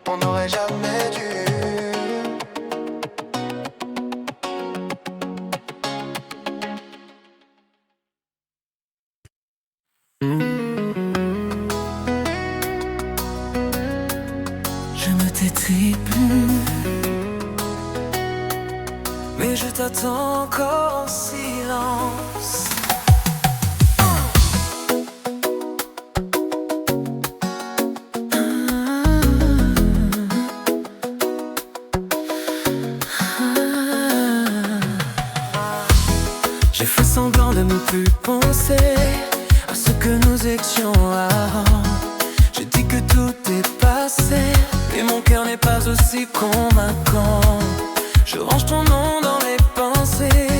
On n'aurait jamais dû. Je me taitrai plus, mais je t'attends encore en silence. J'ai fait semblant de ne plus penser à ce que nous étions avant. J'ai dit que tout est passé, mais mon cœur n'est pas aussi convaincant. Je range ton nom dans les pensées,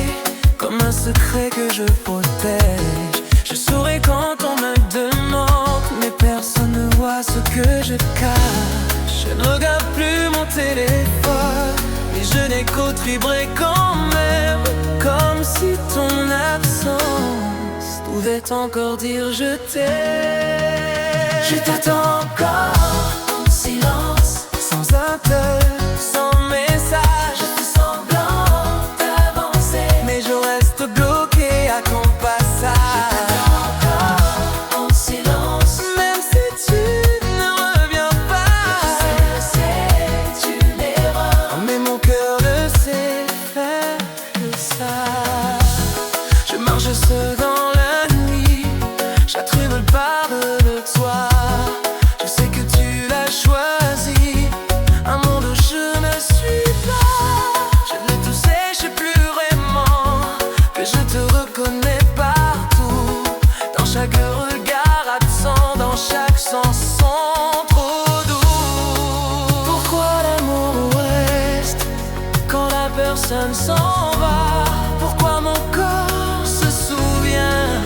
comme un secret que je protège. Je saurai quand on me demande, mais personne ne voit ce que je cache. Je ne regarde plus mon téléphone, mais je n'écoute vibrer quand même, comme si ton absence pouvait encore dire je t'aime. Je t'attends encore en silence, sans appel, sans message. Je fais semblant d'avancer, mais je reste bloqué à ton passage. Je t'attends encore en silence, même si tu ne reviens pas. Je sais, c'est une erreur, mais mon cœur le sait. s'en va? Pourquoi mon corps se souvient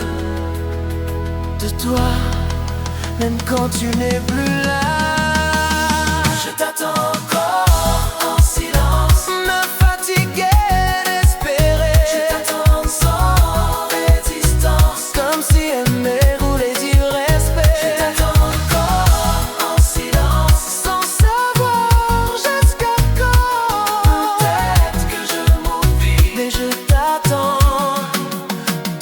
de toi, même quand tu n'es plus là? Je t'attends encore en silence, me fatiguer d'espérer. Je t'attends sans résistance, comme si aimer roulait d'ivresse. Je t'attends encore en silence, sans savoir jusqu'à quand. Peut-être que je m'oublie, mais je t'attends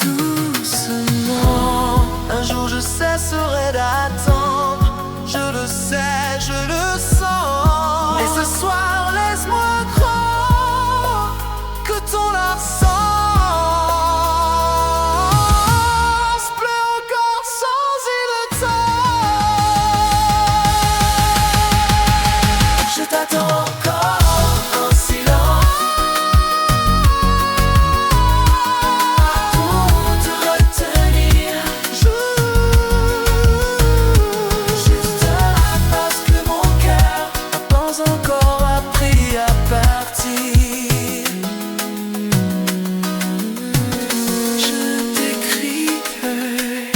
doucement. Un jour je cesserai d'attendre, je le sais, je le sens. Et ce soir laisse-moi croire que ton absence pleut encore sans il temps. Je t'attends encore en silence, pour te retenir. Juste parce que mon cœur n'a pas encore appris à partir. Je t'écrirai,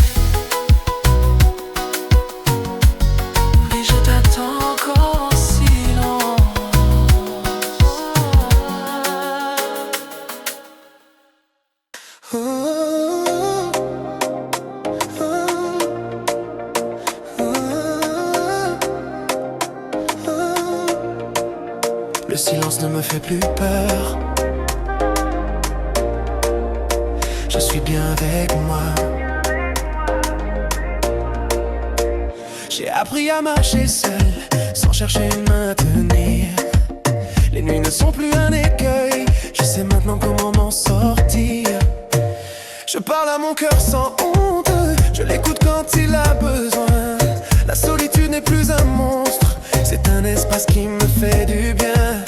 mais je t'attends encore en silence. Le silence ne me fait plus peur. Je suis bien avec moi. J'ai appris à marcher seul, sans chercher à maintenir. Les nuits ne sont plus un écueil, je sais maintenant comment m'en sortir. Je parle à mon cœur sans honte, je l'écoute quand il a besoin. La solitude n'est plus un monstre, c'est un espace qui me fait du bien.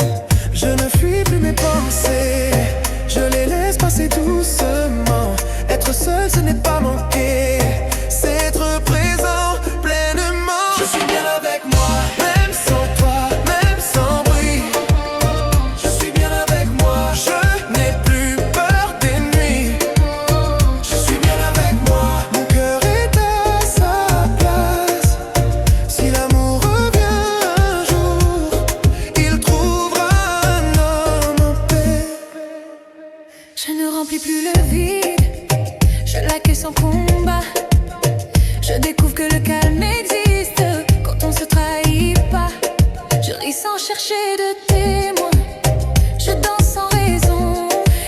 Je ne fuis plus mes pensées, je les laisse passer doucement. Être seul ce n'est pas manquer, c'est être présent pleinement. Je suis bien avec moi, même sans toi, même sans bruit. Je suis bien avec moi, je n'ai plus peur des nuits. Je suis bien avec moi, mon cœur est à sa place. Si l'amour revient un jour, il trouvera un homme en paix. Je ne remplis plus le vide, je l'accueille sans combat. Je découvre que le calme existe quand on se trahit pas. Je ris sans chercher de témoin, je danse sans raison.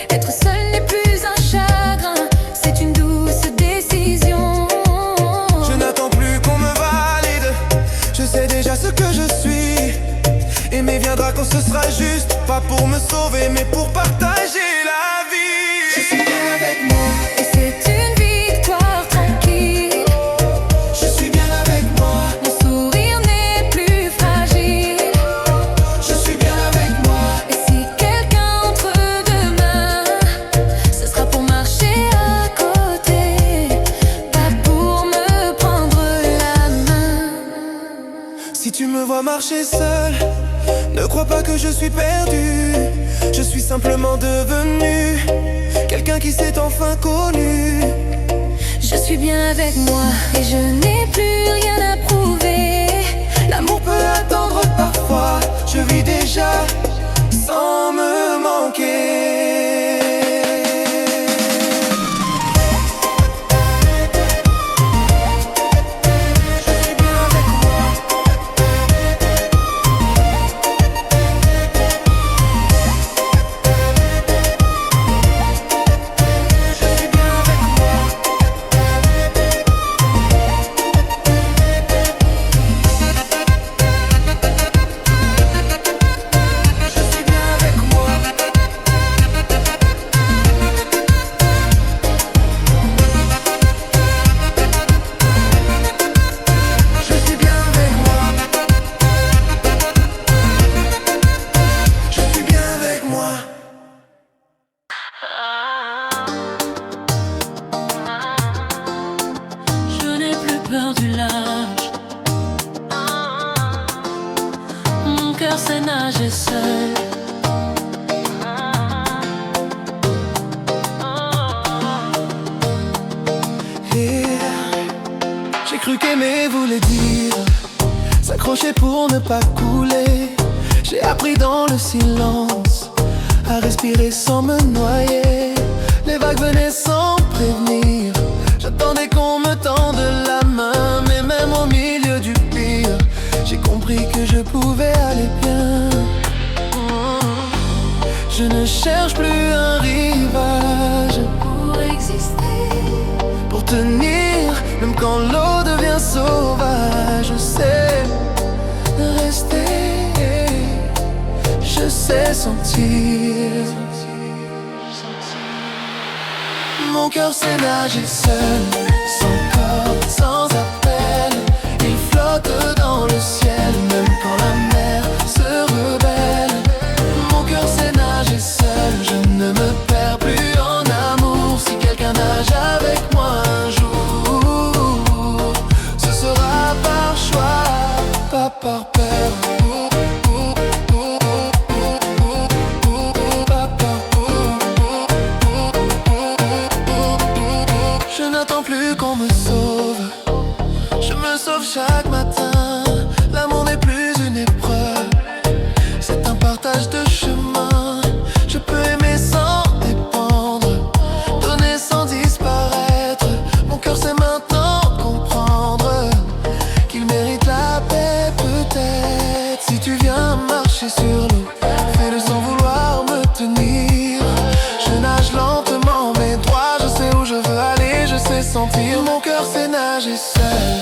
Être seul n'est plus un chagrin, c'est une douce décision. Je n'attends plus qu'on me valide, je sais déjà ce que je suis. Aimer viendra quand ce sera juste, pas pour me sauver mais pour partager la vie. Je suis bien avec moi, Et c'est une victoire tranquille. je suis bien avec moi, Mon sourire n'est plus fragile. je suis bien avec moi. Et si quelqu'un entre demain, ce sera pour marcher à côté, pas pour me prendre la main. Si tu me vois marcher seul, ne crois pas que je suis perdu. Je suis simplement devenu quelqu'un qui s'est enfin connu. Je suis bien avec moi et je n'ai plus rien à prouver. L'amour peut attendre parfois, je vis déjà sans me manquer. Je suis bien avec moi. J'ai cru qu'aimer voulait dire s'accrocher pour ne pas couler. J'ai appris dans le silence à respirer sans me noyer. Les vagues venaient sans prévenir. J'attendais qu'on me tende la main, mais même au milieu du pire, j'ai compris que je pouvais aller bien. Je ne cherche plus un rivage pour exister, pour tenir, même quand l'eau devient sauvage. Je sais rester, je sais sentir. Mon cœur sait nager seul, sans corde, sans appel. Il flotte dans le ciel, même quand la mer se rebelle. Mon cœur sait nager seul, je ne me perds plus en amour. Si quelqu'un nage avec moi un jour, ce sera par choix, pas par peur. Je n'attends plus qu'on me sauve, je me sauve chaque matin. L'amour n'est plus une épreuve, c'est un partage de chemin. Je peux aimer sans dépendre, donner sans disparaître. Mon cœur sait maintenant comprendre qu'il mérite la paix peut-être. Si tu viens marcher sur l'eau, fais-le sans vouloir me tenir. Je nage lentement mais droit, je sais où je veux aller, je sais sentir. Mon cœur sait nager seul,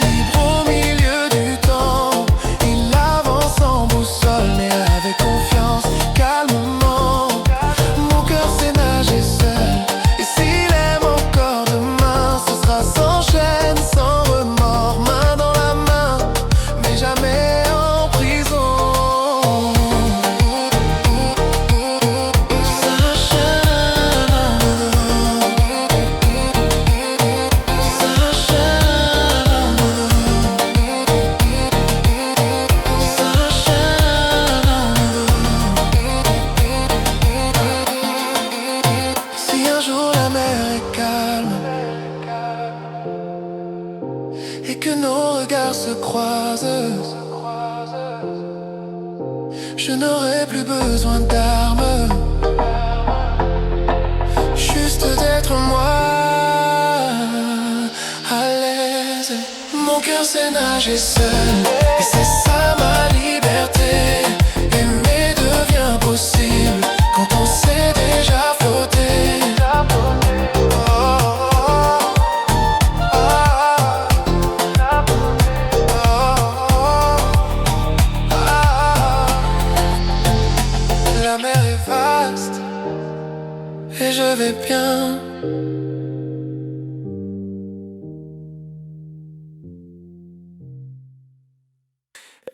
libre au milieu du temps. Il avance sans boussole mais avec confiance, calmement. Mon cœur sait nager seul, et s'il aime encore demain, ce sera sans chaîne, sans remords, main dans la main, mais jamais en prison. Si un jour la mer est calme et que nos regards se croisent, je n'aurai plus besoin d'armes, juste d'être moi, à l'aise. Mon cœur sait nager seul, et c'est ça ma liberté. Aimer devient possible quand on sait déjà flotter. La mer est vaste et je vais bien.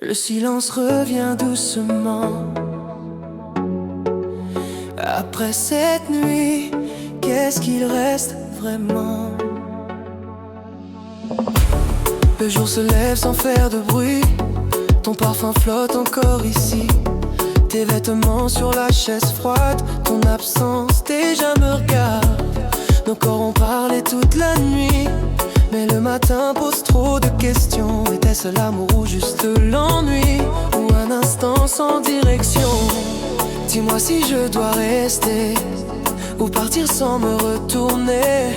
Le silence revient doucement. Après cette nuit, qu'est-ce qu'il reste vraiment? Le jour se lève sans faire de bruit. Ton parfum flotte encore ici. Tes vêtements sur la chaise froide. Ton absence déjà me regarde. Nos corps ont parlé toute la nuit, mais le matin pose trop de questions. Était-ce l'amour ou juste l'ennui, ou un instant sans direction? Dis-moi si je dois rester ou partir sans me retourner.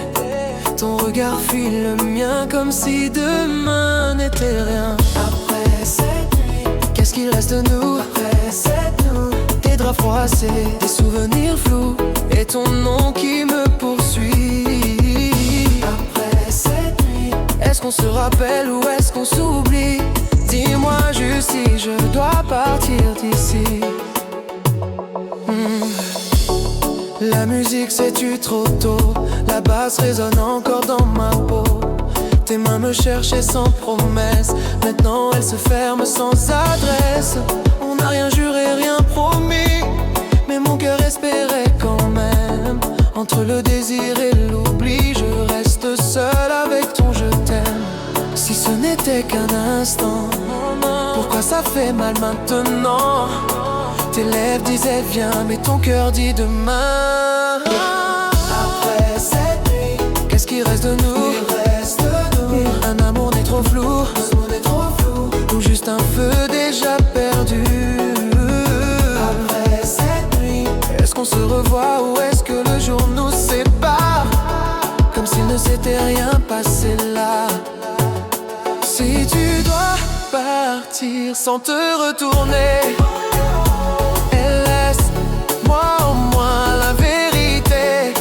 Ton regard fuit le mien comme si demain n'était rien. Après cette nuit, qu'est-ce qu'il reste de nous? Après cette nuit, des draps froissés, des souvenirs flous et ton nom qui me poursuit. Après cette nuit, est-ce qu'on se rappelle ou est-ce qu'on s'oublie? Dis-moi juste si je dois partir d'ici. La musique c'est tu trop tôt, la basse résonne encore dans ma peau. Tes mains me cherchaient sans promesse, maintenant elles se ferment sans adresse. On n'a rien juré, rien promis, mais mon cœur espérait quand même. Entre le désir et l'oubli, je reste seul avec ton je t'aime. Si ce n'était qu'un instant, pourquoi ça fait mal maintenant? Tes lèvres disaient viens, mais ton cœur dit demain. Après cette nuit, qu'est-ce qui reste de nous? Il reste de nous un amour que le jour nous sépare, comme s'il ne s'était rien passé là. Si tu dois partir sans te retourner, et laisse-moi au moins la vérité,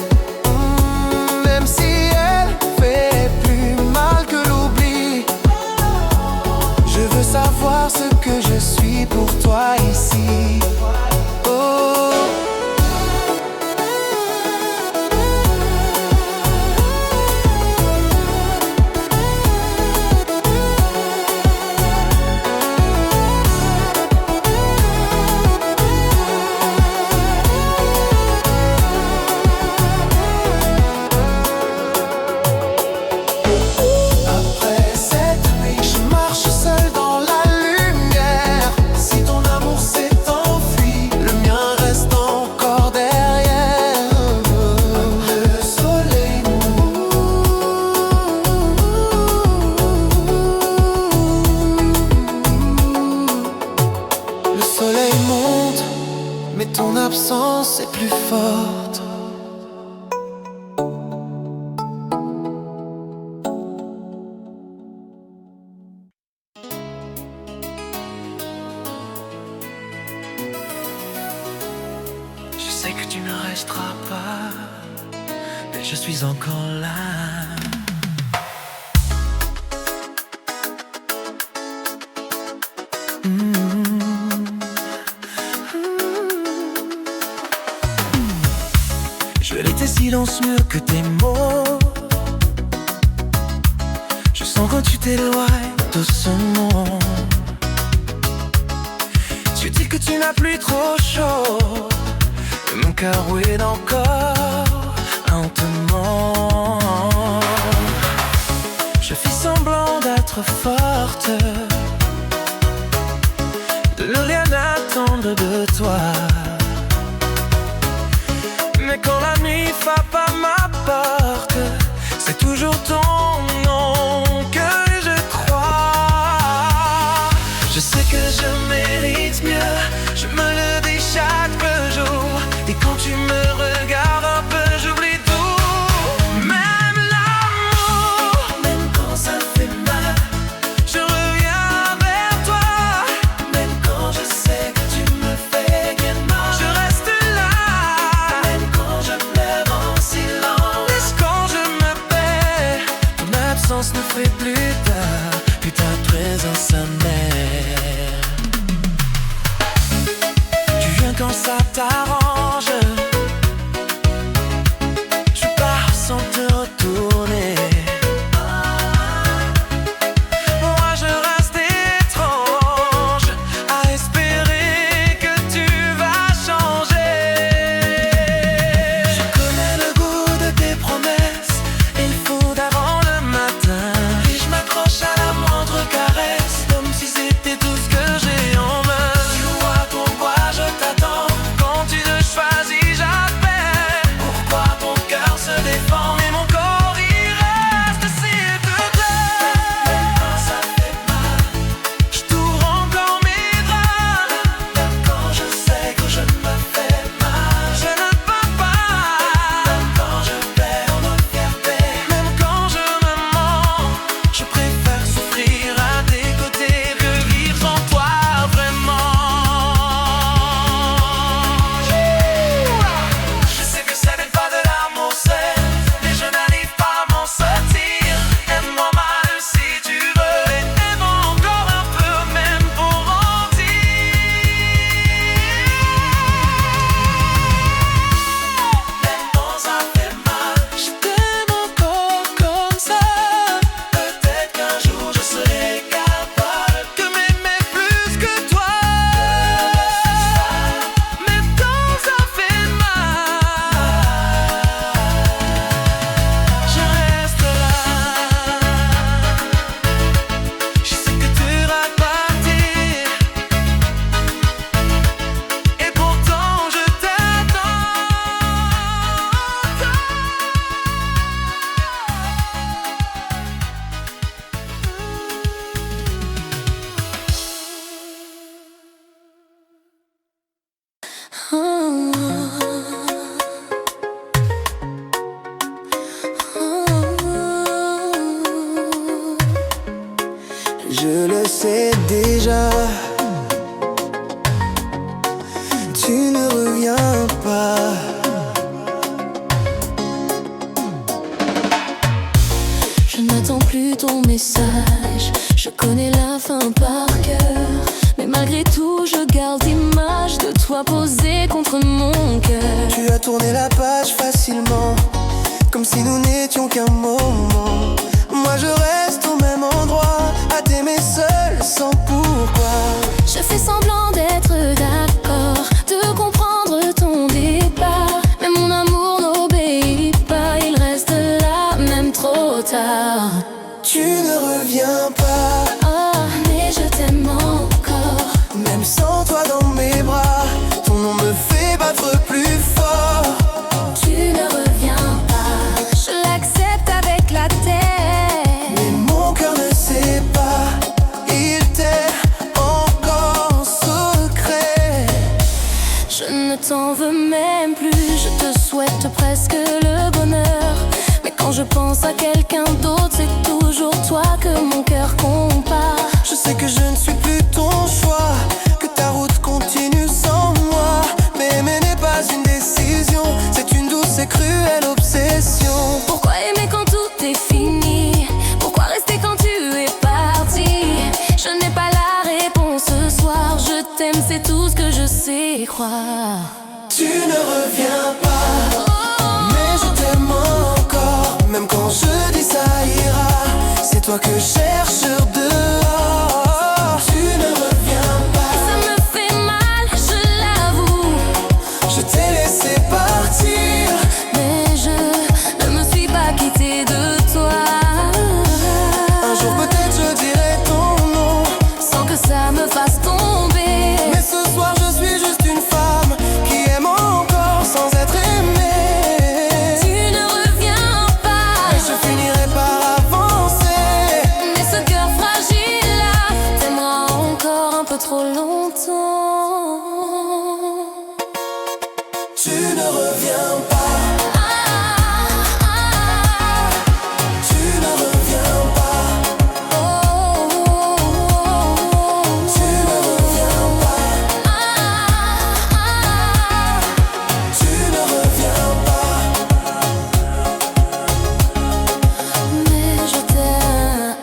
même si elle fait plus mal que l'oubli. Je veux savoir ce que je suis pour toi ici. Oh. Mais ton absence est plus forte. Je sais que tu ne resteras pas, mais je suis encore là. Je lis tes silences mieux que tes mots. Je sens quand tu t'éloignes doucement. Tu dis que tu n'as plus trop chaud, et mon cœur ouine encore lentement. Je fais semblant d'être forte, de ne rien attendre de toi. Mais quand la nuit frappe à ma porte, c'est toujours ton nom que je crois. Je sais que je mérite mieux, je me le dis chaque jour. Et quand tu me regardes un peu, j'oublie tout. Même l'amour, même quand ça fait mal, je reviens vers toi. Même quand je sais que tu me fais bien déjà. Tu ne reviens pas. Je n'attends plus ton message, je connais la fin par cœur. Mais malgré tout, je garde l'image de toi posée contre mon cœur. Tu as tourné la page facilement, comme si nous n'étions qu'un moment. Moi je reste au même endroit, à t'aimer seul, sans pourquoi. Je fais semblant d'être d'accord, de comprendre ton départ. Mais mon amour n'obéit pas, il reste là, même trop tard. Tu ne reviens pas. Ah, mais je t'aime encore. Même sans toi dans mes bras, ton nom me fait battre plus fort. Tu ne reviens pas, je l'accepte avec la tête. Mais mon cœur ne sait pas, il t'est encore en secret. Je ne t'en veux même plus, je te souhaite presque le bonheur. Mais quand je pense à quelqu'un d'autre, c'est toujours toi que mon cœur compare. Je sais que je ne suis plus ton choix, que ta route continue sans moi. Mais aimer n'est pas une décision, c'est une douce et cruelle obsession. Pourquoi aimer quand tout est fini? Pourquoi rester quand tu es parti? Je n'ai pas la réponse ce soir, je t'aime, c'est tout ce que je sais croire. Tu ne reviens pas, Oh, mais je t'aime encore. Même quand je dis ça ira, c'est toi que je cherche dehors. Tu ne reviens pas, ça me fait mal, je l'avoue. je t'ai laissé partir. Mais je ne me suis pas quittée de toi. Un jour peut-être je dirai ton nom, Sans que ça me fasse tomber. mais ce soir je suis juste une femme qui aime encore sans être aimée. Tu ne reviens pas, Et je finirai par avancer. mais ce cœur fragile là t'aimera encore un peu trop longtemps. Tu ne reviens pas, Ah, ah, tu ne reviens pas, oh, oh, oh, tu ne reviens pas, ah, ah, tu ne reviens pas. mais je t'aime.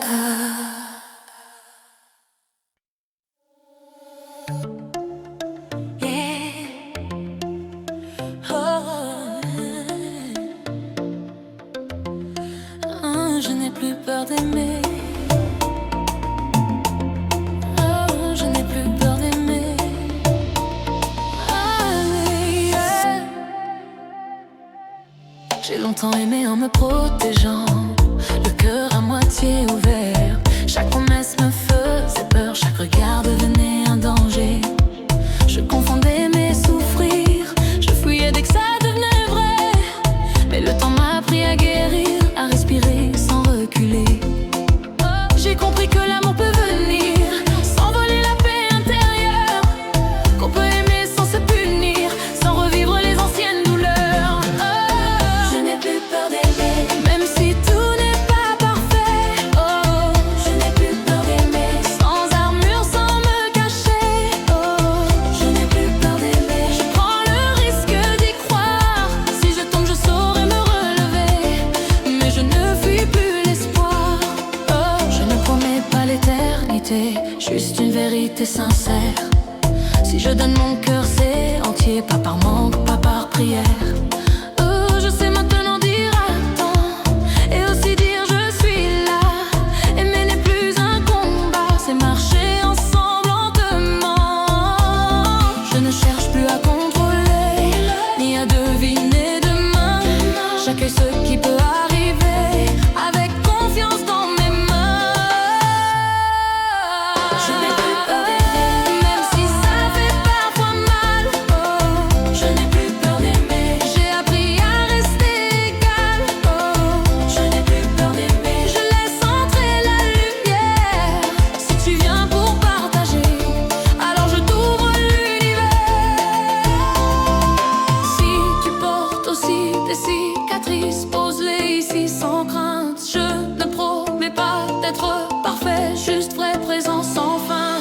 Je n'ai plus peur d'aimer. Oh, je n'ai plus peur d'aimer. Yeah. J'ai longtemps aimé en me protégeant, le cœur à moitié ouvert. Chaque promesse me faisait peur, chaque regard devenait un danger. Je confondais mes souffrir, je fuyais dès que ça devenait vrai. Mais le temps m'a appris à guérir, à respirer sans reculer. J'ai compris que l'amour peut venir, s'envoler la paix intérieure, qu'on peut aimer sans se punir, sans revivre les anciennes douleurs. Je n'ai plus peur d'aimer, même si tout n'est pas parfait. Oh, je n'ai plus peur d'aimer, sans armure, sans me cacher. Oh, je n'ai plus peur d'aimer, je prends le risque d'y croire. Si je tombe, je saurai me relever, mais je ne fuis plus l'espoir. Oh, je ne promets pas l'éternité, juste une vérité sincère. Si je donne mon cœur, c'est entier, pas par manque, pas par prière. Oh, je sais maintenant dire attends, et aussi dire je suis là. Aimer n'est plus un combat, c'est marcher ensemble lentement. Je ne cherche plus à contrôler, ni à deviner demain. J'accueille ce qui peut arriver, avec confiance dans mes mains. Je n'ai plus peur d'aimer, même si ça fait parfois mal. Oh, je n'ai plus peur d'aimer, j'ai appris à rester calme. Oh, je n'ai plus peur d'aimer, je laisse entrer la lumière. Si tu viens pour partager, alors je t'ouvre l'univers. Si tu portes aussi des cicatrices, pose-les ici sans crainte. Je ne promets pas d'être parfait, juste vrai, présent sans fin.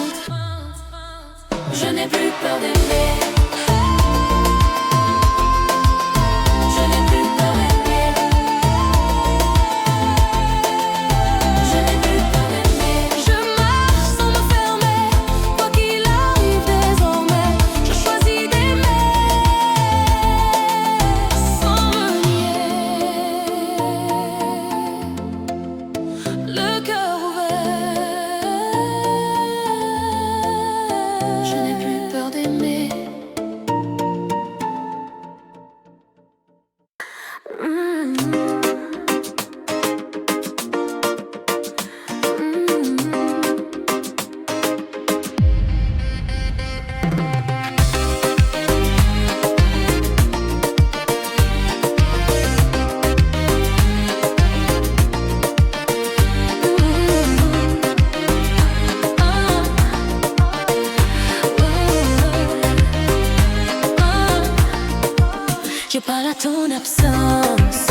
bara ton absence.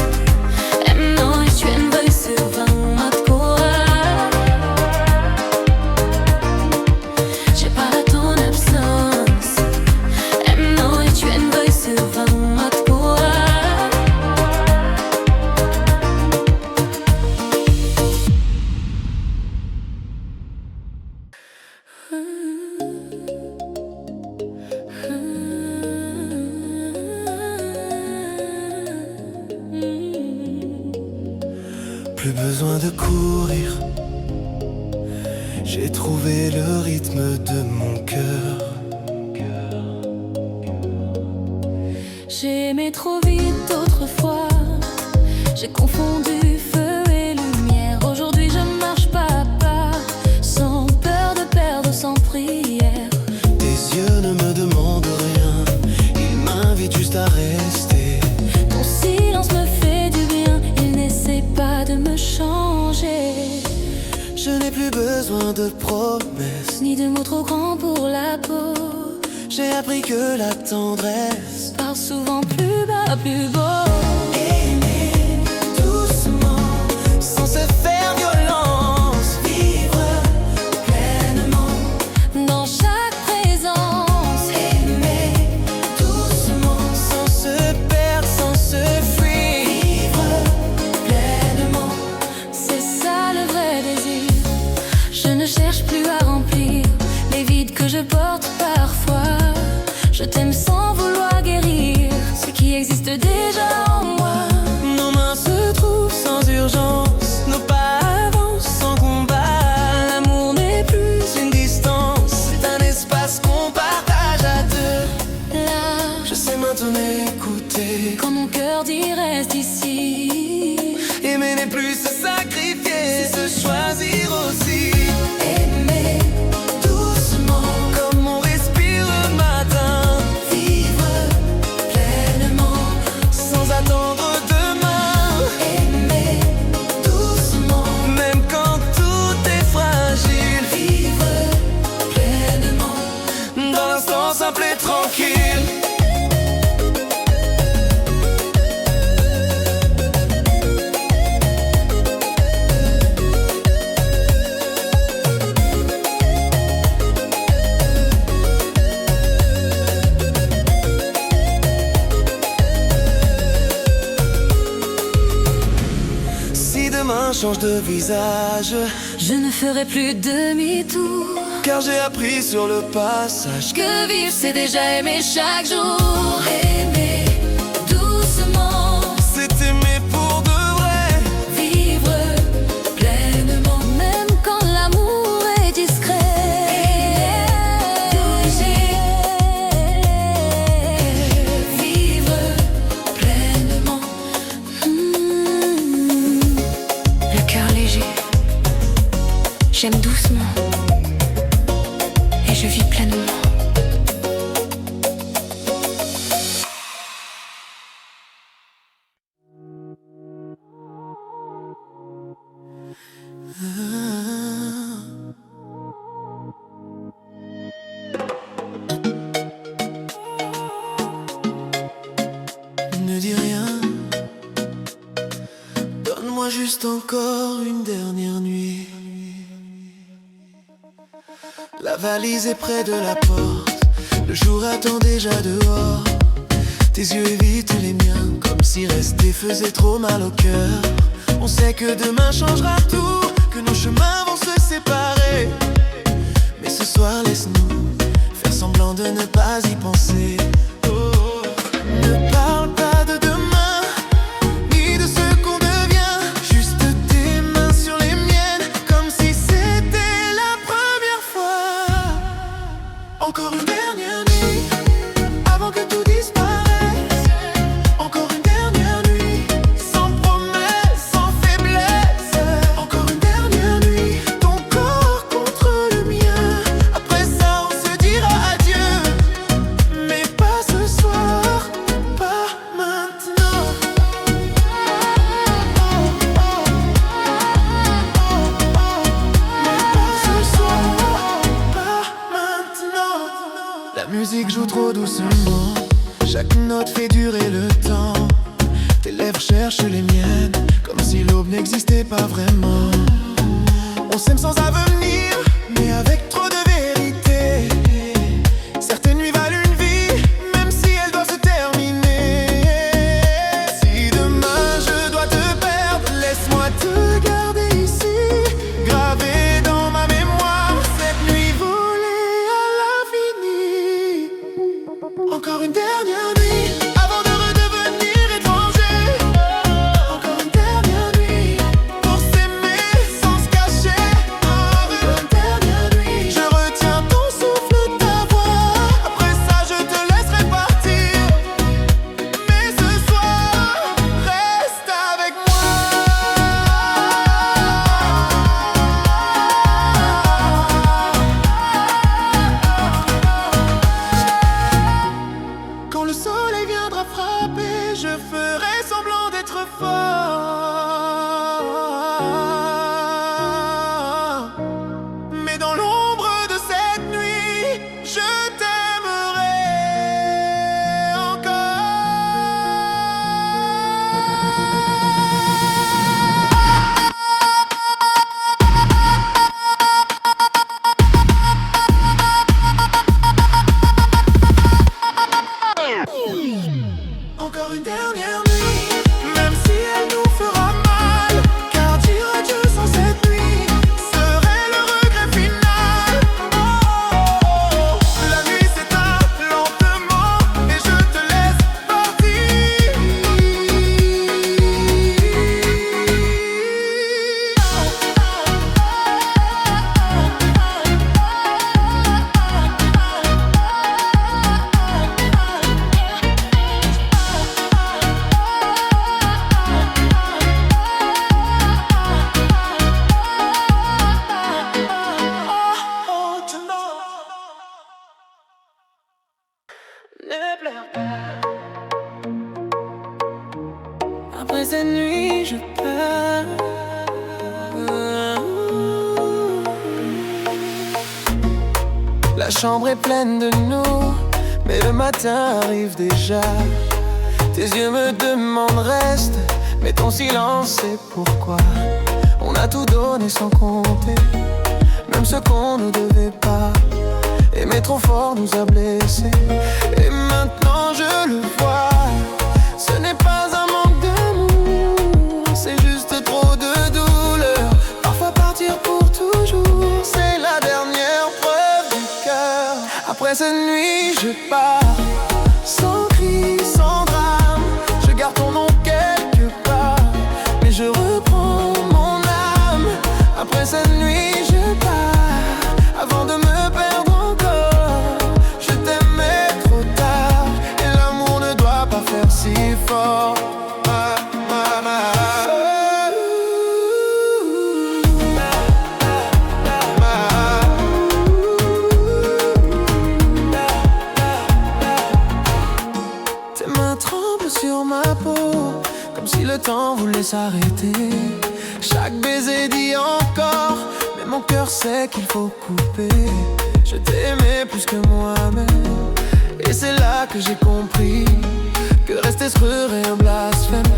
Ämnar ich en vöjse vang att gå. J'ai bara ton absence. Ämnar ich en vöjse vang att gå. Plus besoin de courir, j'ai trouvé le rythme de mon cœur. J'ai aimé trop vite autrefois, j'ai confondu feu et lumière. Aujourd'hui je marche pas à pas, sans peur de perdre, sans prière. Tes yeux ne me demandent rien, ils m'invitent juste à rester. Ton silence me fait du bien, il n'essaie pas de me changer. Je n'ai plus besoin de promesses, Ni de mots trop grands pour la peau. j'ai appris que la tendresse Parle souvent plus bas, plus beau. aimer doucement, sans se faire violence, vivre pleinement. Dans chaque présence, Aimer doucement, sans se perdre, sans se fuir, vivre pleinement. c'est ça le vrai désir. Je ne cherche plus à remplir les vides que je porte parfois. Je t'aime sans vouloir guérir ce qui existe déjà en moi. Nos mains se trouvent sans urgence, nos pas avancent sans combat. L'amour n'est plus une distance, c'est un espace qu'on partage à deux. Là, Je sais maintenant écouter, quand mon cœur dit reste ici. aimer n'est plus se sacrifier, c'est se choisir aussi. Aimer Doucement, comme on respire le matin, vivre pleinement. sans attendre demain. Aimer Doucement, même quand tout est fragile, vivre pleinement. dans l'instant simple et tranquille. Si demain change de visage, Je ne ferai plus demi-tour. car j'ai appris sur le passage Que vivre c'est déjà aimer chaque jour. Aimer doucement, c'est aimer pour de vrai. vivre pleinement. Même quand l'amour est discret. Vivre pleinement. Le cœur léger, j'aime doucement. Et je vis pleinement. Ne dis rien, donne-moi juste encore une dernière nuit. La valise est près de la porte, le jour attend déjà dehors. Tes yeux évitent les miens, comme si rester faisait trop mal au cœur. On sait que demain changera tout, que nos chemins vont se séparer. Mais ce soir laisse-nous faire semblant de ne pas y penser. Oh, ne parle pas de demain, ni de ce qu'on devient. Juste tes mains sur les miennes, comme si c'était la première fois. Encore une dernière nuit, avant que tout disparaisse. Encore une dernière nuit, sans promesse, sans faiblesse. Encore une dernière nuit, ton corps contre le mien. Après ça on se dira adieu, mais pas ce soir, pas maintenant. Mais pas ce soir, pas maintenant. La musique joue trop doucement, chaque note fait durer le temps. lèvres cherchent les miennes, comme si l'aube n'existait pas vraiment. On s'aime sans avenir, mais avec trop de vérité. Certaines nuits valent une vie, même si elles doivent se terminer. Si demain je dois te perdre, laisse-moi te garder ici, gravé dans ma mémoire, cette nuit volée à l'infini. Encore une dernière nuit, avant de redevenir étranger. Encore une dernière nuit, pour s'aimer sans se cacher. Encore une dernière nuit, je retiens ton souffle, ta voix. Après ça je te laisserai partir, mais ce soir, reste avec moi. Quand le soleil viendra frapper, je ferai semblant d'être fort. Mais dans l'ombre de cette nuit, je t'aimerai encore une dernière nuit, même si elle nous fera mal. Car dire adieu sans cette nuit serait le regret final. Oh, la nuit s'éteint lentement et je te laisse partir. Ne pleure pas. Après cette nuit, je pars. La chambre est pleine de nous, mais le matin arrive déjà. Tes yeux me demandent reste, mais ton silence c'est pourquoi. On a tout donné sans compter, même ce qu'on ne devait pas. Aimer trop fort nous a blessés, et maintenant je le vois. Ce n'est pas un manque d'amour, c'est juste trop de douleur. Parfois partir pour toujours, c'est la dernière preuve du cœur. Après cette nuit je pars, sans cri, sans drame. Je garde ton nom quelque part, mais je reprends mon âme. Après cette nuit je pars, avant de me perdre encore. Je t'aimais trop tard, et l'amour ne doit pas faire si fort. Tes mains tremblent sur ma peau, comme si le temps voulait s'arrêter. Chaque baiser dit encore, mais mon cœur sait qu'il faut couper. Je t'aimais plus que moi-même, et c'est là que j'ai compris que rester se ferait un blasphème.